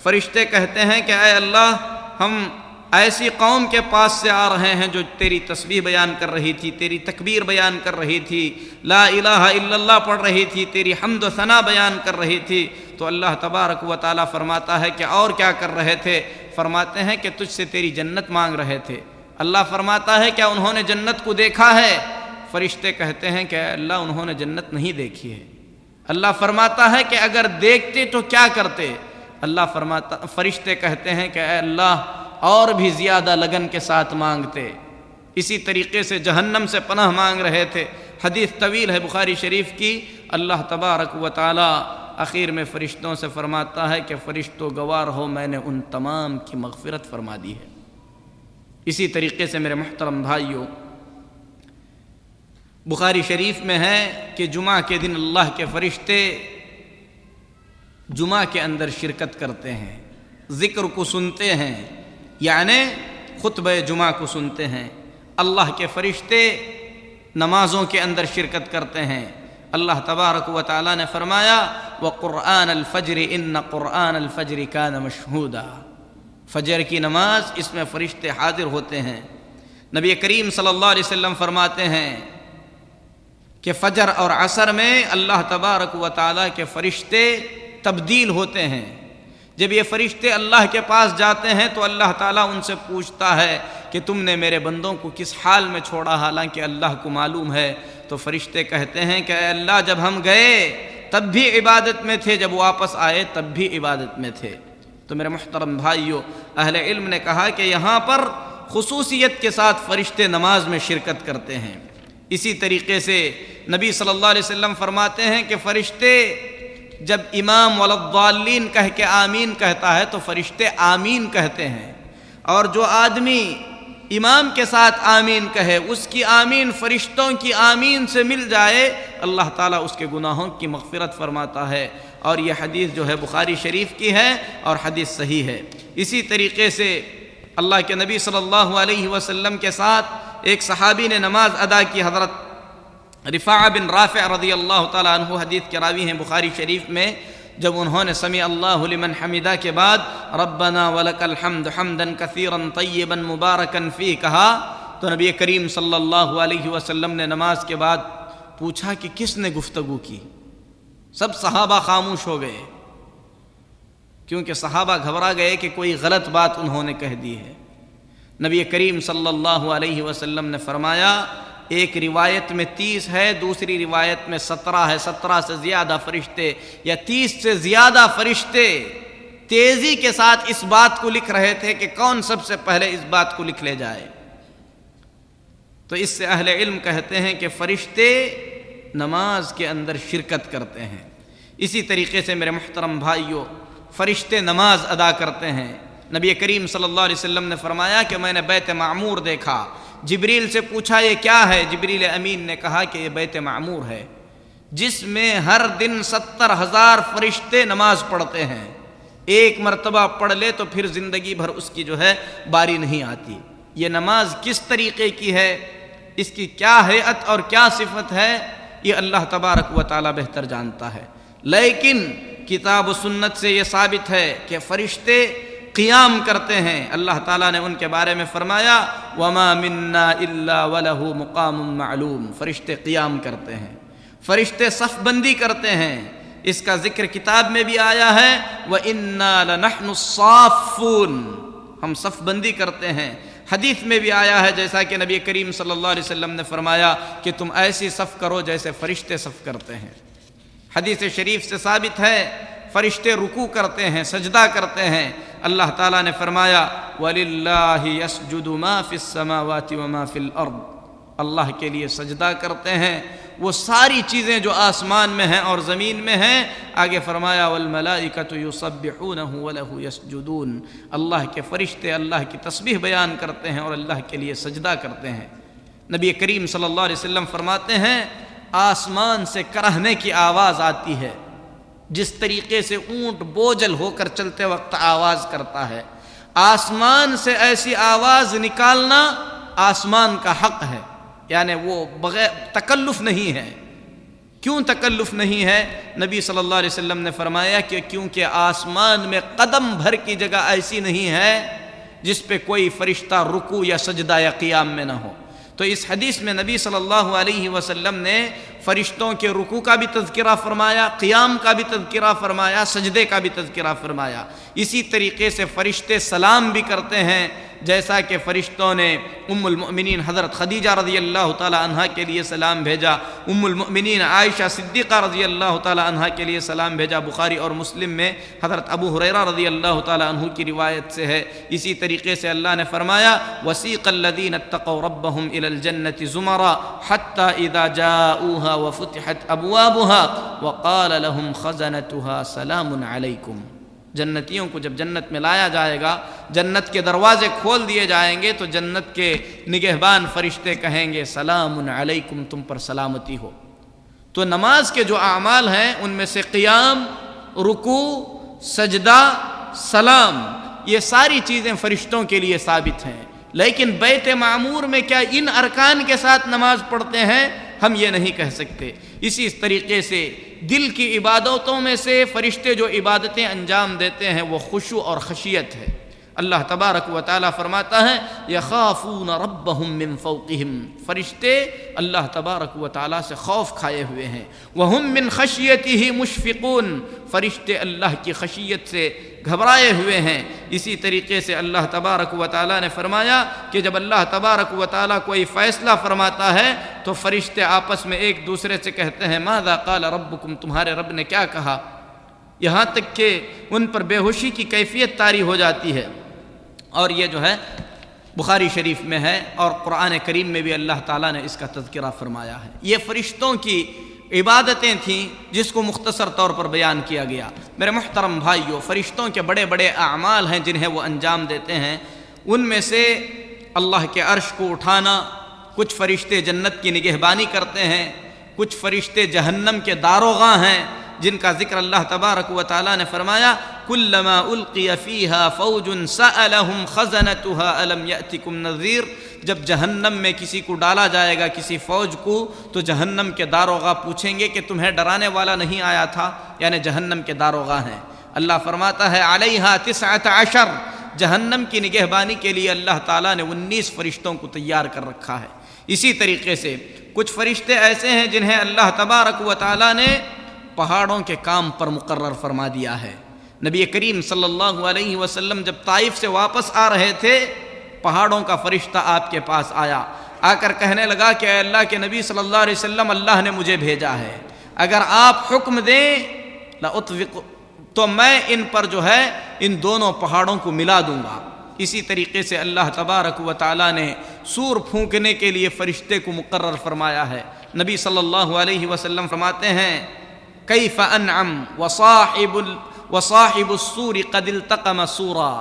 فرشتے کہتے ہیں کہ اے اللہ، ہم ایسی قوم کے پاس سے آ رہے ہیں جو تیری تسبیح بیان کر رہی تھی، تیری تکبیر بیان کر رہی تھی، لا الہ الا اللہ پڑھ رہی تھی، تیری حمد و ثنا بیان کر رہی تھی۔ تو اللہ تبارک و تعالیٰ فرماتا ہے کہ اور کیا کر رہے تھے؟ فرماتے ہیں کہ تجھ سے تیری جنت مانگ رہے تھے۔ اللہ فرماتا ہے کیا انہوں نے جنت کو دیکھا ہے؟ فرشتے کہتے ہیں کہ اے اللہ، انہوں نے جنت نہیں دیکھی ہے۔ اللہ فرماتا ہے کہ اگر دیکھتے تو کیا کرتے؟ فرشتے کہتے ہیں کہ اے اللہ، اور بھی زیادہ لگن کے ساتھ مانگتے۔ اسی طریقے سے جہنم سے پناہ مانگ رہے تھے۔ حدیث طویل ہے بخاری شریف کی۔ اللہ تبارک و تعالی آخر میں فرشتوں سے فرماتا ہے کہ فرشتوں گوار ہو، میں نے ان تمام کی مغفرت فرما دی ہے۔ اسی طریقے سے میرے محترم بھائیوں، بخاری شریف میں ہے کہ جمعہ کے دن اللہ کے فرشتے جمعہ کے اندر شرکت کرتے ہیں، ذکر کو سنتے ہیں، یعنی خطبہ جمعہ کو سنتے ہیں۔ اللہ کے فرشتے نمازوں کے اندر شرکت کرتے ہیں۔ اللہ تبارک و تعالی نے فرمایا وَقُرْآنَ الْفَجْرِ إِنَّ قُرْآنَ الْفَجْرِ كَانَ مَشْهُودًا، فجر کی نماز، اس میں فرشتے حاضر ہوتے ہیں۔ نبی کریم صلی اللہ علیہ وسلم فرماتے ہیں کہ فجر اور عصر میں اللہ تبارک و تعالی کے فرشتے تبدیل ہوتے ہیں۔ جب یہ فرشتے اللہ کے پاس جاتے ہیں تو اللہ تعالیٰ ان سے پوچھتا ہے کہ تم نے میرے بندوں کو کس حال میں چھوڑا، حالانکہ اللہ کو معلوم ہے۔ تو فرشتے کہتے ہیں کہ اے اللہ، جب ہم گئے تب بھی عبادت میں تھے، جب واپس آئے تب بھی عبادت میں تھے۔ تو میرے محترم بھائیو، اہل علم نے کہا کہ یہاں پر خصوصیت کے ساتھ فرشتے نماز میں شرکت کرتے ہیں۔ اسی طریقے سے نبی صلی اللہ علیہ وسلم فرماتے ہیں کہ فرشتے جب امام ولضالین کہہ کے آمین کہتا ہے تو فرشتے آمین کہتے ہیں، اور جو آدمی امام کے ساتھ آمین کہے اس کی آمین فرشتوں کی آمین سے مل جائے، اللہ تعالیٰ اس کے گناہوں کی مغفرت فرماتا ہے اور یہ حدیث جو ہے بخاری شریف کی ہے اور حدیث صحیح ہے۔ اسی طریقے سے اللہ کے نبی صلی اللہ علیہ وسلم کے ساتھ ایک صحابی نے نماز ادا کی، حضرت رفاعہ بن رافع رضی اللہ تعالیٰ عنہ حدیث کے راوی ہیں بخاری شریف میں، جب انہوں نے سمع اللہ لمن حمدہ کے بعد ربنا ولک الحمد حمدا کثیرا طیبا مبارکا فیہ کہا تو نبی کریم صلی اللہ علیہ وسلم نے نماز کے بعد پوچھا کہ کس نے گفتگو کی؟ سب صحابہ خاموش ہو گئے، کیونکہ صحابہ گھبرا گئے کہ کوئی غلط بات انہوں نے کہہ دی ہے۔ نبی کریم صلی اللہ علیہ وسلم نے فرمایا، ایک روایت میں 30 ہے، دوسری روایت میں 17 ہے، 17 سے زیادہ فرشتے یا 30 سے زیادہ فرشتے تیزی کے ساتھ اس بات کو لکھ رہے تھے کہ کون سب سے پہلے اس بات کو لکھ لے جائے۔ تو اس سے اہل علم کہتے ہیں کہ فرشتے نماز کے اندر شرکت کرتے ہیں۔ اسی طریقے سے میرے محترم بھائیوں، فرشتے نماز ادا کرتے ہیں۔ نبی کریم صلی اللہ علیہ وسلم نے فرمایا کہ میں نے بیت معمور دیکھا، جبریل سے پوچھا یہ کیا ہے؟ جبریل امین نے کہا کہ یہ بیت معمور ہے، جس میں ہر دن 70,000 فرشتے نماز پڑھتے ہیں۔ ایک مرتبہ پڑھ لے تو پھر زندگی بھر اس کی جو ہے باری نہیں آتی۔ یہ نماز کس طریقے کی ہے، اس کی کیا ہیئت اور کیا صفت ہے، یہ اللہ تبارک و تعالی بہتر جانتا ہے، لیکن کتاب و سنت سے یہ ثابت ہے کہ فرشتے قیام کرتے ہیں۔ اللہ تعالیٰ نے ان کے بارے میں فرمایا وَمَا مِنَّا إِلَّا وَلَهُ مُقَامٌ مَعْلُوم، فرشتے قیام کرتے ہیں، فرشتے صف بندی کرتے ہیں۔ اس کا ذکر کتاب میں بھی آیا ہے وَإِنَّا لَنَحْنُ الصَّافُّونَ، ہم صف بندی کرتے ہیں۔ حدیث میں بھی آیا ہے جیسا کہ نبی کریم صلی اللہ علیہ وسلم نے فرمایا کہ تم ایسی صف کرو جیسے فرشتے صف کرتے ہیں۔ حدیث شریف سے ثابت ہے فرشتے رکوع کرتے ہیں، سجدہ کرتے ہیں۔ اللہ تعالیٰ نے فرمایا وَلِلَّهِ يَسْجُدُ مَا فِي السَّمَاوَاتِ وَمَا فِي الْأَرْضِ، اللہ کے لیے سجدہ کرتے ہیں وہ ساری چیزیں جو آسمان میں ہیں اور زمین میں ہیں۔ آگے فرمایا وَالْمَلَائِكَةُ يُسَبِّحُونَهُ وَلَهُ يَسْجُدُونَ، اللہ کے فرشتے اللہ کی تسبیح بیان کرتے ہیں اور اللہ کے لیے سجدہ کرتے ہیں۔ نبی کریم صلی اللہ علیہ وسلم فرماتے ہیں آسمان سے کرہنے کی آواز آتی ہے، جس طریقے سے اونٹ بوجھل ہو کر چلتے وقت آواز کرتا ہے، آسمان سے ایسی آواز نکالنا آسمان کا حق ہے، یعنی وہ بغیر تکلف نہیں ہے۔ کیوں تکلف نہیں ہے؟ نبی صلی اللہ علیہ وسلم نے فرمایا کہ کیونکہ آسمان میں قدم بھر کی جگہ ایسی نہیں ہے جس پہ کوئی فرشتہ رکوع یا سجدہ یا قیام میں نہ ہو۔ تو اس حدیث میں نبی صلی اللہ علیہ وسلم نے فرشتوں کے رکوع کا بھی تذکرہ فرمایا، قیام کا بھی تذکرہ فرمایا، سجدے کا بھی تذکرہ فرمایا۔ اسی طریقے سے فرشتے سلام بھی کرتے ہیں، جیسا کہ فرشتوں نے ام المؤمنین حضرت خدیجہ رضی اللہ تعالی عنہا کے لیے سلام بھیجا، ام المؤمنین عائشہ صدیقہ رضی اللہ تعالی عنہا کے لیے سلام بھیجا۔ بخاری اور مسلم میں حضرت ابو ہریرہ رضی اللہ تعالی عنہ کی روایت سے ہے۔ اسی طریقے سے اللہ نے فرمایا وَسِيقَ الَّذِينَ اتَّقَوْا رَبَّهُمْ إِلَى الْجَنَّةِ زُمَرًا حَتَّى إِذَا جَاءُوهَا وَفُتِحَتْ أَبْوَابُهَا وَقَالَ لَهُمْ خَزَنَتُهَا سَلَامٌ عَلَيْكُمْ، جنتیوں کو جب جنت میں لایا جائے گا، جنت کے دروازے کھول دیے جائیں گے تو جنت کے نگہبان فرشتے کہیں گے سلام علیکم، تم پر سلامتی ہو۔ تو نماز کے جو اعمال ہیں ان میں سے قیام، رکوع، سجدہ، سلام، یہ ساری چیزیں فرشتوں کے لیے ثابت ہیں، لیکن بیت معمور میں کیا ان ارکان کے ساتھ نماز پڑھتے ہیں؟ ہم یہ نہیں کہہ سکتے۔ اسی طریقے سے دل کی عبادتوں میں سے فرشتے جو عبادتیں انجام دیتے ہیں وہ خشوع اور خشیت ہے۔ اللہ تبارک و تعالیٰ فرماتا ہے یخافون ربهم من فوقهم، فرشتے اللہ تبارک و تعالیٰ سے خوف کھائے ہوئے ہیں۔ وهم من خشیته مشفقون، فرشتے اللہ کی خشیت سے گھبرائے ہوئے ہیں۔ اسی طریقے سے اللہ تبارک و تعالیٰ نے فرمایا کہ جب اللہ تبارک و تعالیٰ کوئی فیصلہ فرماتا ہے تو فرشتے آپس میں ایک دوسرے سے کہتے ہیں ماذا قال ربکم، تمہارے رب نے کیا کہا، یہاں تک کہ ان پر بے ہوشی کی کیفیت طاری ہو جاتی ہے۔ اور یہ جو ہے بخاری شریف میں ہے اور قرآن کریم میں بھی اللہ تعالیٰ نے اس کا تذکرہ فرمایا ہے۔ یہ فرشتوں کی عبادتیں تھیں جس کو مختصر طور پر بیان کیا گیا۔ میرے محترم بھائیوں، فرشتوں کے بڑے بڑے اعمال ہیں جنہیں وہ انجام دیتے ہیں، ان میں سے اللہ کے عرش کو اٹھانا، کچھ فرشتے جنت کی نگہبانی کرتے ہیں، کچھ فرشتے جہنم کے داروغاں ہیں، جن کا ذکر اللہ تبارک و تعالیٰ نے فرمایا کلما القی فیہا فوج سألہم خزنتها الم یأتکم نذیر، جب جہنم میں کسی کو ڈالا جائے گا، کسی فوج کو، تو جہنم کے داروغہ پوچھیں گے کہ تمہیں ڈرانے والا نہیں آیا تھا، یعنی جہنم کے داروغہ ہیں۔ اللہ فرماتا ہے علیہا 19، جہنم کی نگہبانی کے لیے اللہ تعالیٰ نے 19 فرشتوں کو تیار کر رکھا ہے۔ اسی طریقے سے کچھ فرشتے ایسے ہیں جنہیں اللہ تبارک و تعالیٰ نے پہاڑوں کے کام پر مقرر فرما دیا ہے۔ نبی کریم صلی اللہ علیہ وسلم جب طائف سے واپس آ رہے تھے، پہاڑوں کا فرشتہ آپ کے پاس آیا، آ کر کہنے لگا کہ اے اللہ کے نبی صلی اللہ علیہ وسلم، اللہ نے مجھے بھیجا ہے، اگر آپ حکم دیں لأطفق، تو میں ان پر جو ہے ان دونوں پہاڑوں کو ملا دوں گا۔ اسی طریقے سے اللہ تبارک و تعالیٰ نے سور پھونکنے کے لیے فرشتے کو مقرر فرمایا ہے۔ نبی صلی اللہ علیہ وسلم فرماتے ہیں کیف انعم وصاحب السور قد التقم سورا،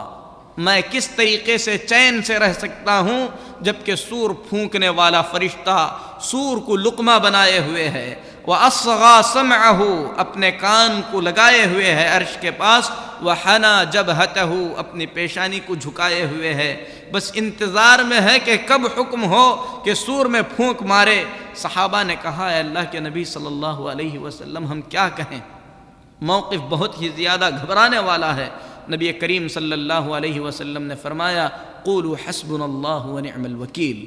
میں کس طریقے سے چین سے رہ سکتا ہوں جبکہ سور پھونکنے والا فرشتہ سور کو لقمہ بنائے ہوئے ہے، وَأَصْغَى سَمْعَهُ، اپنے کان کو لگائے ہوئے ہے عرش کے پاس، وَحَنَا جَبْهَتَهُ، اپنی پیشانی کو جھکائے ہوئے ہے، بس انتظار میں ہے کہ کب حکم ہو کہ سور میں پھونک مارے۔ صحابہ نے کہا اے اللہ کے نبی صلی اللہ علیہ وسلم، ہم کیا کہیں، موقف بہت ہی زیادہ گھبرانے والا ہے۔ نبی کریم صلی اللہ علیہ وسلم نے فرمایا قولوا حسبنا اللہ ونعم الوکیل،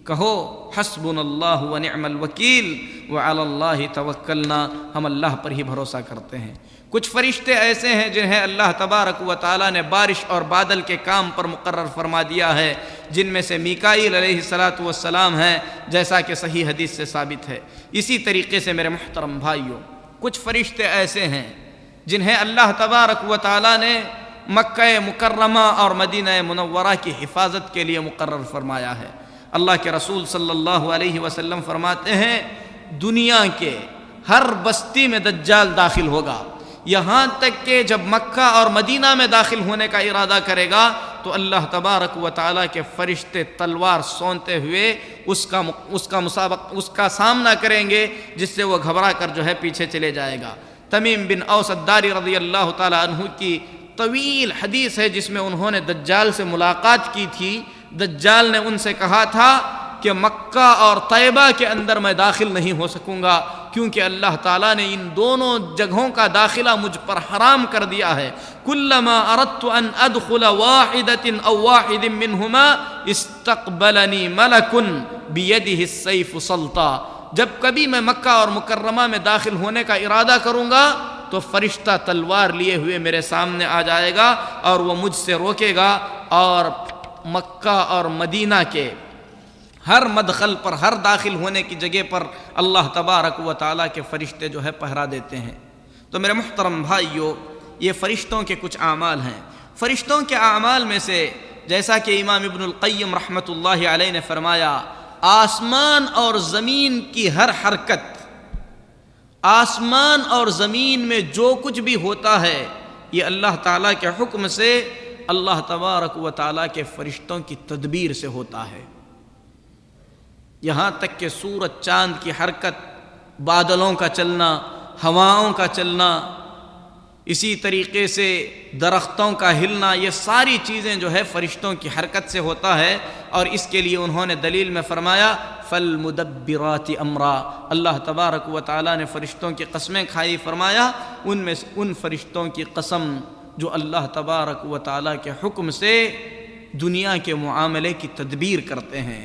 کہو حسبنا اللہ ونعم الوکیل وعلی اللہ توکلنا، ہم اللہ پر ہی بھروسہ کرتے ہیں۔ کچھ فرشتے ایسے ہیں جنہیں اللہ تبارک و تعالیٰ نے بارش اور بادل کے کام پر مقرر فرما دیا ہے، جن میں سے میکائیل علیہ السلام ہیں، جیسا کہ صحیح حدیث سے ثابت ہے۔ اسی طریقے سے میرے محترم بھائیوں، کچھ فرشتے ایسے ہیں جنہیں اللہ تبارک و تعالیٰ نے مکہ مکرمہ اور مدینہ منورہ کی حفاظت کے لیے مقرر فرمایا ہے۔ اللہ کے رسول صلی اللہ علیہ وسلم فرماتے ہیں دنیا کے ہر بستی میں دجال داخل ہوگا، یہاں تک کہ جب مکہ اور مدینہ میں داخل ہونے کا ارادہ کرے گا تو اللہ تبارک و تعالیٰ کے فرشتے تلوار سونتے ہوئے اس کا سامنا کریں گے، جس سے وہ گھبرا کر جو ہے پیچھے چلے جائے گا۔ تمیم بن اوس الداری رضی اللہ تعالیٰ عنہ کی طویل حدیث ہے جس میں انہوں نے دجال سے ملاقات کی تھی۔ دجال نے ان سے کہا تھا کہ مکہ اور طیبہ کے اندر میں داخل نہیں ہو سکوں گا، کیونکہ اللہ تعالیٰ نے ان دونوں جگہوں کا داخلہ مجھ پر حرام کر دیا ہے۔ کلما اردت ان ادخل واحدۃ او واحد منہما استقبلنی ملک بیدہ السیف سلطا، جب کبھی میں مکہ اور مکرمہ میں داخل ہونے کا ارادہ کروں گا تو فرشتہ تلوار لیے ہوئے میرے سامنے آ جائے گا اور وہ مجھ سے روکے گا، اور مکہ اور مدینہ کے ہر مدخل پر، ہر داخل ہونے کی جگہ پر اللہ تبارک و تعالیٰ کے فرشتے جو ہے پہرا دیتے ہیں۔ تو میرے محترم بھائیو، یہ فرشتوں کے کچھ اعمال ہیں۔ فرشتوں کے اعمال میں سے جیسا کہ امام ابن القیم رحمۃ اللہ علیہ نے فرمایا، آسمان اور زمین کی ہر حرکت، آسمان اور زمین میں جو کچھ بھی ہوتا ہے یہ اللہ تعالیٰ کے حکم سے اللہ تبارک و تعالیٰ کے فرشتوں کی تدبیر سے ہوتا ہے۔ یہاں تک کہ سورج چاند کی حرکت، بادلوں کا چلنا، ہواؤں کا چلنا، اسی طریقے سے درختوں کا ہلنا، یہ ساری چیزیں جو ہے فرشتوں کی حرکت سے ہوتا ہے۔ اور اس کے لیے انہوں نے دلیل میں فرمایا فالمدبرات امرا، اللہ تبارک و تعالیٰ نے فرشتوں کی قسمیں کھائی، فرمایا ان میں سے ان فرشتوں کی قسم جو اللہ تبارک و تعالیٰ کے حکم سے دنیا کے معاملے کی تدبیر کرتے ہیں۔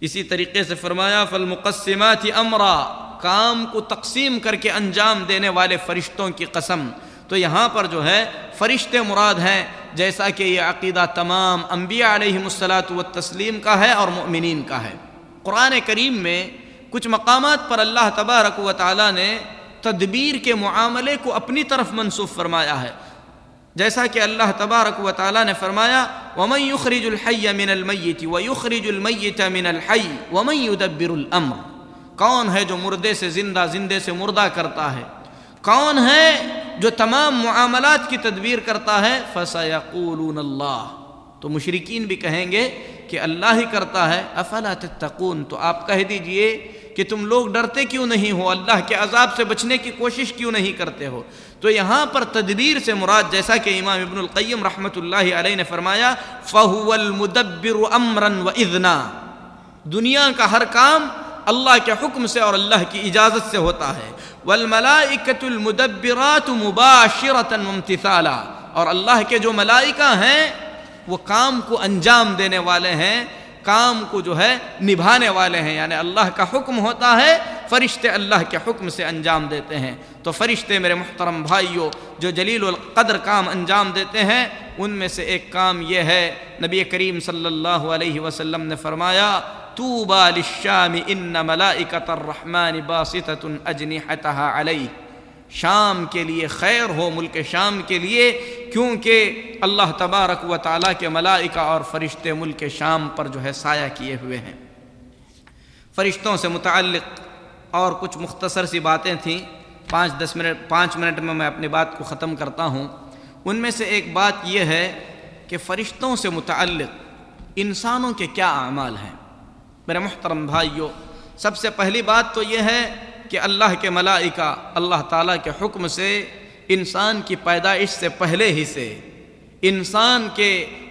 اسی طریقے سے فرمایا فالمقسمات امرا، کام کو تقسیم کر کے انجام دینے والے فرشتوں کی قسم۔ تو یہاں پر جو ہے فرشتے مراد ہیں، جیسا کہ یہ عقیدہ تمام انبیاء علیہم الصلاۃ والتسلیم کا ہے اور مؤمنین کا ہے۔ قرآن کریم میں کچھ مقامات پر اللہ تبارک و تعالیٰ نے تدبیر کے معاملے کو اپنی طرف منسوب فرمایا ہے، جیسا کہ اللہ تبارک و تعالیٰ نے فرمایا وَمَن يُخْرِجُ الْحَيَّ مِنَ الْمَيِّتِ وَيُخْرِجُ الْمَيِّتَ مِنَ الْحَيِّ وَمَن يُدَبِّرُ الْأَمْرَ، کون ہے جو مردے سے زندہ، زندے سے مردہ کرتا ہے، کون ہے جو تمام معاملات کی تدبیر کرتا ہے، فَسَيَقُولُونَ اللَّهُ، تو مشرکین بھی کہیں گے کہ اللہ ہی کرتا ہے۔ افلا تتقون، تو آپ کہہ دیجئے کہ تم لوگ ڈرتے کیوں نہیں ہو، اللہ کے عذاب سے بچنے کی کوشش کیوں نہیں کرتے ہو؟ تو یہاں پر تدبیر سے مراد، جیسا کہ امام ابن القیم رحمۃ اللہ علیہ نے فرمایا، فَهُوَ الْمُدَبِّرُ أَمْرًا وَإِذْنًا، دنیا کا ہر کام اللہ کے حکم سے اور اللہ کی اجازت سے ہوتا ہے۔ وَالْمَلَائِكَةُ الْمُدَبِّرَاتُ مُبَاشِرَةً وَامْتِثَالًا، اور اللہ کے جو ملائکہ ہیں وہ کام کو انجام دینے والے ہیں، کام کو جو ہے نبھانے والے ہیں، یعنی اللہ کا حکم ہوتا ہے، فرشتے اللہ کے حکم سے انجام دیتے ہیں۔ تو فرشتے میرے محترم بھائیوں جو جلیل القدر کام انجام دیتے ہیں، ان میں سے ایک کام یہ ہے، نبی کریم صلی اللہ علیہ وسلم نے فرمایا، طوبى للشام ان ملائکۃ الرحمن باسطۃ اجنحتها علیہ، شام کے لیے خیر ہو، ملک شام کے لیے، کیونکہ اللہ تبارک و تعالیٰ کے ملائکہ اور فرشتے ملک شام پر جو ہے سایہ کیے ہوئے ہیں۔ فرشتوں سے متعلق اور کچھ مختصر سی باتیں تھیں، 5 منٹ میں اپنی بات کو ختم کرتا ہوں۔ ان میں سے ایک بات یہ ہے کہ فرشتوں سے متعلق انسانوں کے کیا اعمال ہیں۔ میرے محترم بھائیوں، سب سے پہلی بات تو یہ ہے کہ اللہ کے ملائکہ اللہ تعالیٰ کے حکم سے انسان کی پیدائش سے پہلے ہی سے انسان کے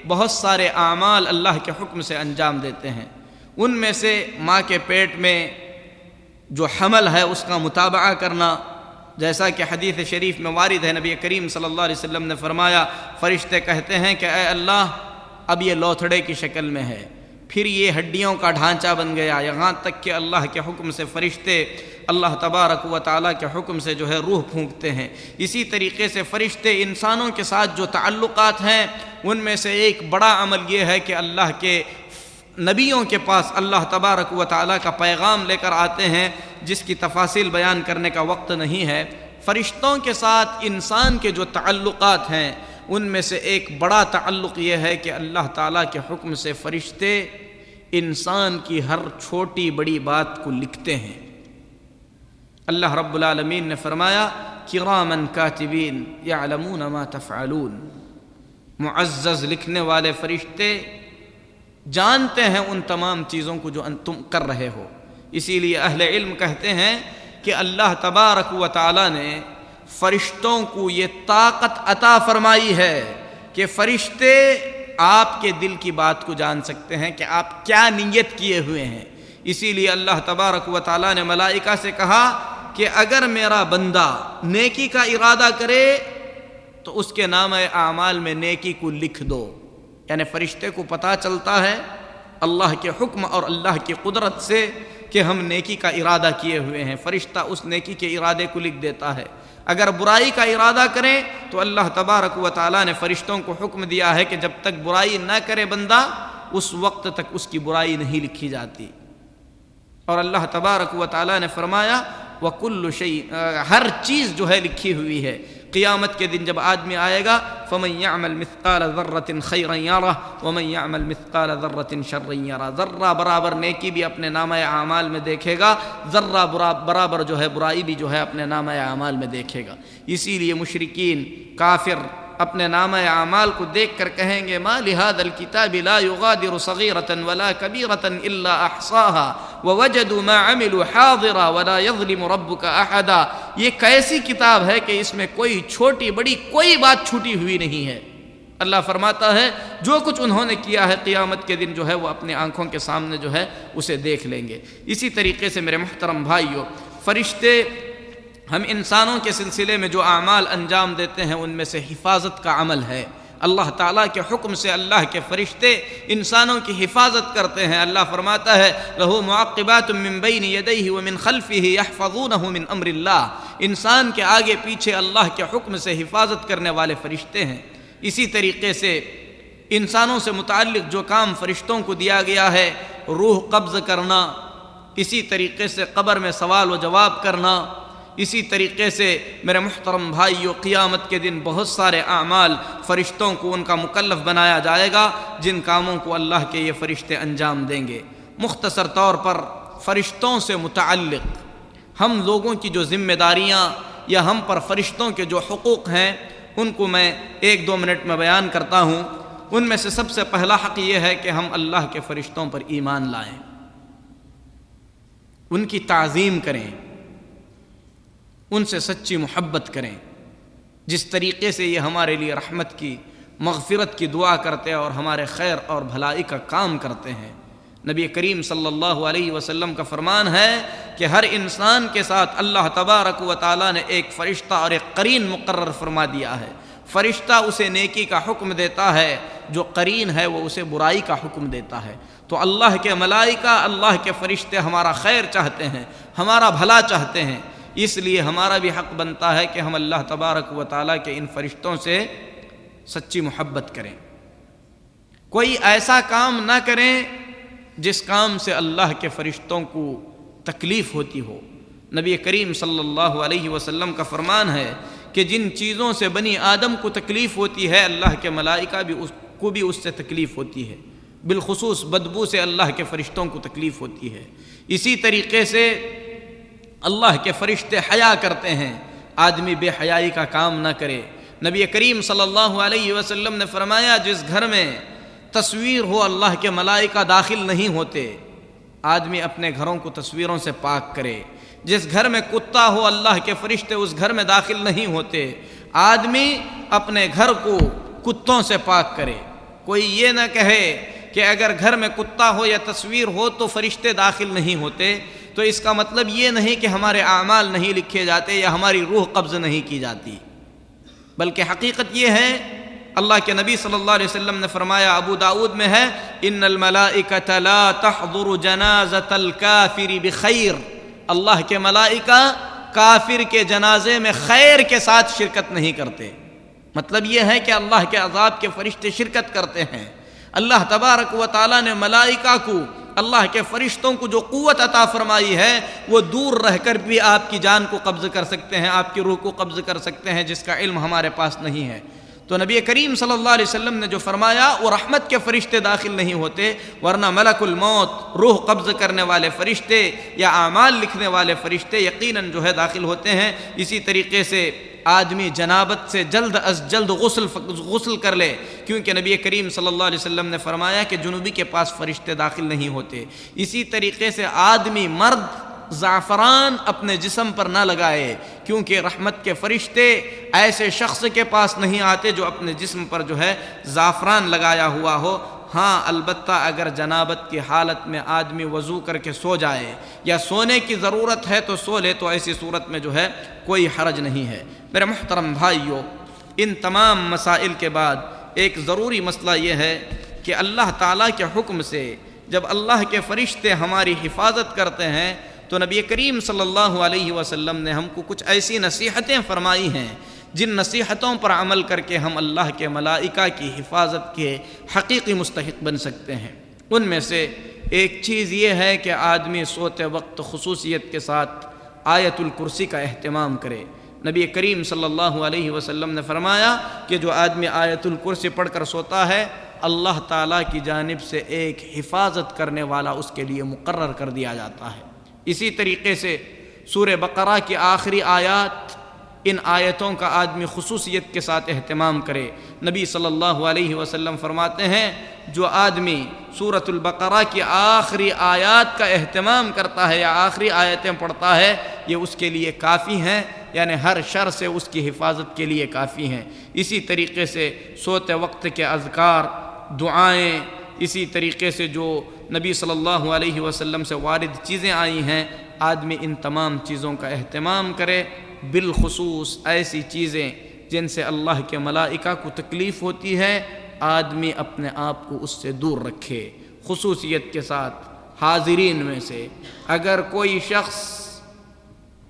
بہت سارے اعمال اللہ کے حکم سے انجام دیتے ہیں۔ ان میں سے ماں کے پیٹ میں جو حمل ہے اس کا متابعہ کرنا، جیسا کہ حدیث شریف میں وارد ہے، نبی کریم صلی اللہ علیہ وسلم نے فرمایا، فرشتے کہتے ہیں کہ اے اللہ، اب یہ لوتھڑے کی شکل میں ہے، پھر یہ ہڈیوں کا ڈھانچہ بن گیا، یہاں تک کہ اللہ کے حکم سے فرشتے اللہ تبارک و تعالیٰ کے حکم سے جو ہے روح پھونکتے ہیں۔ اسی طریقے سے فرشتے انسانوں کے ساتھ جو تعلقات ہیں، ان میں سے ایک بڑا عمل یہ ہے کہ اللہ کے نبیوں کے پاس اللہ تبارک و تعالیٰ کا پیغام لے کر آتے ہیں، جس کی تفاصیل بیان کرنے کا وقت نہیں ہے۔ فرشتوں کے ساتھ انسان کے جو تعلقات ہیں، ان میں سے ایک بڑا تعلق یہ ہے کہ اللہ تعالیٰ کے حکم سے فرشتے انسان کی ہر چھوٹی بڑی بات کو لکھتے ہیں۔ اللہ رب العالمین نے فرمایا، کرامن کاتبین یعلمون ما تفعلون، معزز لکھنے والے فرشتے جانتے ہیں ان تمام چیزوں کو جو تم کر رہے ہو۔ اسی لیے اہل علم کہتے ہیں کہ اللہ تبارک و تعالیٰ نے فرشتوں کو یہ طاقت عطا فرمائی ہے کہ فرشتے آپ کے دل کی بات کو جان سکتے ہیں کہ آپ کیا نیت کیے ہوئے ہیں۔ اسی لیے اللہ تبارک و تعالیٰ نے ملائکہ سے کہا کہ اگر میرا بندہ نیکی کا ارادہ کرے تو اس کے نام اعمال میں نیکی کو لکھ دو، یعنی فرشتے کو پتہ چلتا ہے اللہ کے حکم اور اللہ کی قدرت سے کہ ہم نیکی کا ارادہ کیے ہوئے ہیں، فرشتہ اس نیکی کے ارادے کو لکھ دیتا ہے۔ اگر برائی کا ارادہ کریں تو اللہ تبارک و تعالیٰ نے فرشتوں کو حکم دیا ہے کہ جب تک برائی نہ کرے بندہ، اس وقت تک اس کی برائی نہیں لکھی جاتی۔ اور اللہ تبارک و تعالیٰ نے فرمایا، وَكُلُّ شَيْءٍ، ہر چیز جو ہے لکھی ہوئی ہے۔ قیامت کے دن جب آدمی آئے گا، فَمَن يَعْمَلْ مِثْقَالَ ذَرَّةٍ خَيْرًا يَرَهُ وَمَن يَعْمَلْ مِثْقَالَ ذَرَّةٍ شَرًّا يَرَهُ، ذرہ برابر نیکی بھی اپنے نامہ اعمال میں دیکھے گا، ذرہ برابر جو ہے برائی بھی جو ہے اپنے نامہ اعمال میں دیکھے گا۔ اسی لیے مشرکین، کافر اپنے نامہ اعمال کو دیکھ کر کہیں گے، ما لهذا الكتاب لا يغادر صغيرة ولا كبيرة الا احصاها ووجدوا ما عملوا حاضرا ولا يظلم ربك احدا، یہ کیسی کتاب ہے کہ اس میں کوئی چھوٹی بڑی کوئی بات چھوٹی ہوئی نہیں ہے۔ اللہ فرماتا ہے جو کچھ انہوں نے کیا ہے قیامت کے دن جو ہے وہ اپنے آنکھوں کے سامنے جو ہے اسے دیکھ لیں گے۔ اسی طریقے سے میرے محترم بھائیوں، فرشتے ہم انسانوں کے سلسلے میں جو اعمال انجام دیتے ہیں ان میں سے حفاظت کا عمل ہے۔ اللہ تعالیٰ کے حکم سے اللہ کے فرشتے انسانوں کی حفاظت کرتے ہیں۔ اللہ فرماتا ہے، لَهُ مُعَقِّبَاتٌ مِّن بَيْنِ يَدَيْهِ وَمِن خَلْفِهِ يَحْفَظُونَهُ مِنْ أَمْرِ اللَّهِ، انسان کے آگے پیچھے اللہ کے حکم سے حفاظت کرنے والے فرشتے ہیں۔ اسی طریقے سے انسانوں سے متعلق جو کام فرشتوں کو دیا گیا ہے، روح قبض کرنا، اسی طریقے سے قبر میں سوال و جواب کرنا، اسی طریقے سے میرے محترم بھائیو قیامت کے دن بہت سارے اعمال فرشتوں کو ان کا مکلف بنایا جائے گا، جن کاموں کو اللہ کے یہ فرشتے انجام دیں گے۔ مختصر طور پر فرشتوں سے متعلق ہم لوگوں کی جو ذمہ داریاں یا ہم پر فرشتوں کے جو حقوق ہیں ان کو میں 1-2 منٹ میں بیان کرتا ہوں۔ ان میں سے سب سے پہلا حق یہ ہے کہ ہم اللہ کے فرشتوں پر ایمان لائیں۔ ان کی تعظیم کریں، ان سے سچی محبت کریں، جس طریقے سے یہ ہمارے لیے رحمت کی، مغفرت کی دعا کرتے ہیں اور ہمارے خیر اور بھلائی کا کام کرتے ہیں۔ نبی کریم صلی اللہ علیہ وسلم کا فرمان ہے کہ ہر انسان کے ساتھ اللہ تبارک و تعالیٰ نے ایک فرشتہ اور ایک قرین مقرر فرما دیا ہے۔ فرشتہ اسے نیکی کا حکم دیتا ہے، جو قرین ہے وہ اسے برائی کا حکم دیتا ہے۔ تو اللہ کے ملائکہ، اللہ کے فرشتے ہمارا خیر چاہتے ہیں، ہمارا بھلا چاہتے ہیں، اس لیے ہمارا بھی حق بنتا ہے کہ ہم اللہ تبارک و تعالیٰ کے ان فرشتوں سے سچی محبت کریں۔ کوئی ایسا کام نہ کریں جس کام سے اللہ کے فرشتوں کو تکلیف ہوتی ہو۔ نبی کریم صلی اللہ علیہ وسلم کا فرمان ہے کہ جن چیزوں سے بنی آدم کو تکلیف ہوتی ہے، اللہ کے ملائکہ بھی اس سے تکلیف ہوتی ہے، بالخصوص بدبو سے اللہ کے فرشتوں کو تکلیف ہوتی ہے۔ اسی طریقے سے اللہ کے فرشتے حیا کرتے ہیں، آدمی بے حیائی کا کام نہ کرے۔ نبی کریم صلی اللہ علیہ وسلم نے فرمایا جس گھر میں تصویر ہو اللہ کے ملائکہ داخل نہیں ہوتے، آدمی اپنے گھروں کو تصویروں سے پاک کرے۔ جس گھر میں کتا ہو اللہ کے فرشتے اس گھر میں داخل نہیں ہوتے، آدمی اپنے گھر کو کتوں سے پاک کرے۔ کوئی یہ نہ کہے کہ اگر گھر میں کتا ہو یا تصویر ہو تو فرشتے داخل نہیں ہوتے، تو اس کا مطلب یہ نہیں کہ ہمارے اعمال نہیں لکھے جاتے یا ہماری روح قبض نہیں کی جاتی، بلکہ حقیقت یہ ہے، اللہ کے نبی صلی اللہ علیہ وسلم نے فرمایا، ابو داؤد میں ہے، ان الملائکۃ لا تحضر جنازۃ الکافر بخیر، اللہ کے ملائکہ کافر کے جنازے میں خیر کے ساتھ شرکت نہیں کرتے۔ مطلب یہ ہے کہ اللہ کے عذاب کے فرشتے شرکت کرتے ہیں۔ اللہ تبارک و تعالیٰ نے ملائکہ کو، اللہ کے فرشتوں کو جو قوت عطا فرمائی ہے، وہ دور رہ کر بھی آپ کی جان کو قبض کر سکتے ہیں، آپ کی روح کو قبض کر سکتے ہیں، جس کا علم ہمارے پاس نہیں ہے۔ تو نبی کریم صلی اللہ علیہ وسلم نے جو فرمایا، وہ رحمت کے فرشتے داخل نہیں ہوتے، ورنہ ملک الموت، روح قبض کرنے والے فرشتے یا اعمال لکھنے والے فرشتے یقیناً جو ہے داخل ہوتے ہیں۔ اسی طریقے سے آدمی جنابت سے جلد از جلد غسل کر لے، کیونکہ نبی کریم صلی اللہ علیہ وسلم نے فرمایا کہ جنوبی کے پاس فرشتے داخل نہیں ہوتے۔ اسی طریقے سے آدمی مرد زعفران اپنے جسم پر نہ لگائے، کیونکہ رحمت کے فرشتے ایسے شخص کے پاس نہیں آتے جو اپنے جسم پر جو ہے زعفران لگایا ہوا ہو۔ ہاں البتہ اگر جنابت کی حالت میں آدمی وضو کر کے سو جائے یا سونے کی ضرورت ہے تو سو لے، تو ایسی صورت میں جو ہے کوئی حرج نہیں ہے۔ میرے محترم بھائیو، ان تمام مسائل کے بعد ایک ضروری مسئلہ یہ ہے کہ اللہ تعالیٰ کے حکم سے جب اللہ کے فرشتے ہماری حفاظت کرتے ہیں تو نبی کریم صلی اللہ علیہ وسلم نے ہم کو کچھ ایسی نصیحتیں فرمائی ہیں جن نصیحتوں پر عمل کر کے ہم اللہ کے ملائکہ کی حفاظت کے حقیقی مستحق بن سکتے ہیں۔ ان میں سے ایک چیز یہ ہے کہ آدمی سوتے وقت خصوصیت کے ساتھ آیت الکرسی کا اہتمام کرے۔ نبی کریم صلی اللہ علیہ وسلم نے فرمایا کہ جو آدمی آیت الکرسی پڑھ کر سوتا ہے، اللہ تعالیٰ کی جانب سے ایک حفاظت کرنے والا اس کے لیے مقرر کر دیا جاتا ہے۔ اسی طریقے سے سورہ بقرہ کی آخری آیات، ان آیتوں کا آدمی خصوصیت کے ساتھ اہتمام کرے۔ نبی صلی اللہ علیہ وسلم فرماتے ہیں جو آدمی سورۃ البقرہ کی آخری آیات کا اہتمام کرتا ہے یا آخری آیتیں پڑھتا ہے، یہ اس کے لیے کافی ہیں، یعنی ہر شر سے اس کی حفاظت کے لیے کافی ہیں۔ اسی طریقے سے سوتے وقت کے اذکار، دعائیں، اسی طریقے سے جو نبی صلی اللہ علیہ وسلم سے وارد چیزیں آئی ہیں، آدمی ان تمام چیزوں کا اہتمام کرے، بالخصوص ایسی چیزیں جن سے اللہ کے ملائکہ کو تکلیف ہوتی ہے، آدمی اپنے آپ کو اس سے دور رکھے۔ خصوصیت کے ساتھ حاضرین میں سے اگر کوئی شخص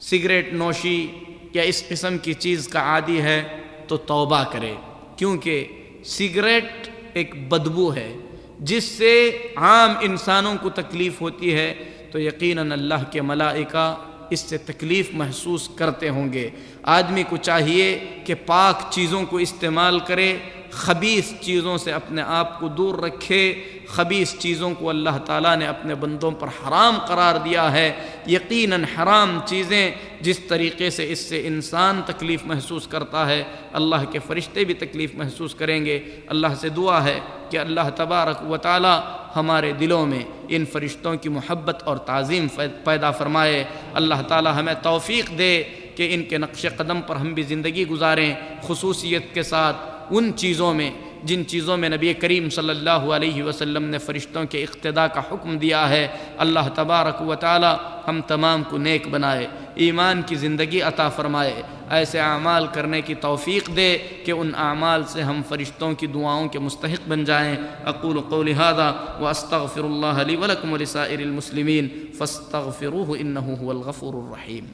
سگریٹ نوشی یا اس قسم کی چیز کا عادی ہے تو توبہ کرے، کیونکہ سگریٹ ایک بدبو ہے جس سے عام انسانوں کو تکلیف ہوتی ہے، تو یقیناً اللہ کے ملائکہ اس سے تکلیف محسوس کرتے ہوں گے۔ آدمی کو چاہیے کہ پاک چیزوں کو استعمال کرے، خبیث چیزوں سے اپنے آپ کو دور رکھے۔ خبیث چیزوں کو اللہ تعالیٰ نے اپنے بندوں پر حرام قرار دیا ہے۔ یقیناً حرام چیزیں جس طریقے سے اس سے انسان تکلیف محسوس کرتا ہے، اللہ کے فرشتے بھی تکلیف محسوس کریں گے۔ اللہ سے دعا ہے کہ اللہ تبارک و تعالی ہمارے دلوں میں ان فرشتوں کی محبت اور تعظیم پیدا فرمائے۔ اللہ تعالی ہمیں توفیق دے کہ ان کے نقش قدم پر ہم بھی زندگی گزاریں، خصوصیت کے ساتھ ان چیزوں میں جن چیزوں میں نبی کریم صلی اللہ علیہ وسلم نے فرشتوں کے اقتداء کا حکم دیا ہے۔ اللہ تبارک و تعالی ہم تمام کو نیک بنائے، ایمان کی زندگی عطا فرمائے، ایسے اعمال کرنے کی توفیق دے کہ ان اعمال سے ہم فرشتوں کی دعاؤں کے مستحق بن جائیں۔ اقول قولی ھذا واستغفر اللہ لی ولکم ولسائر المسلمین فاستغفروہ انہ ھو الغفور الرحیم۔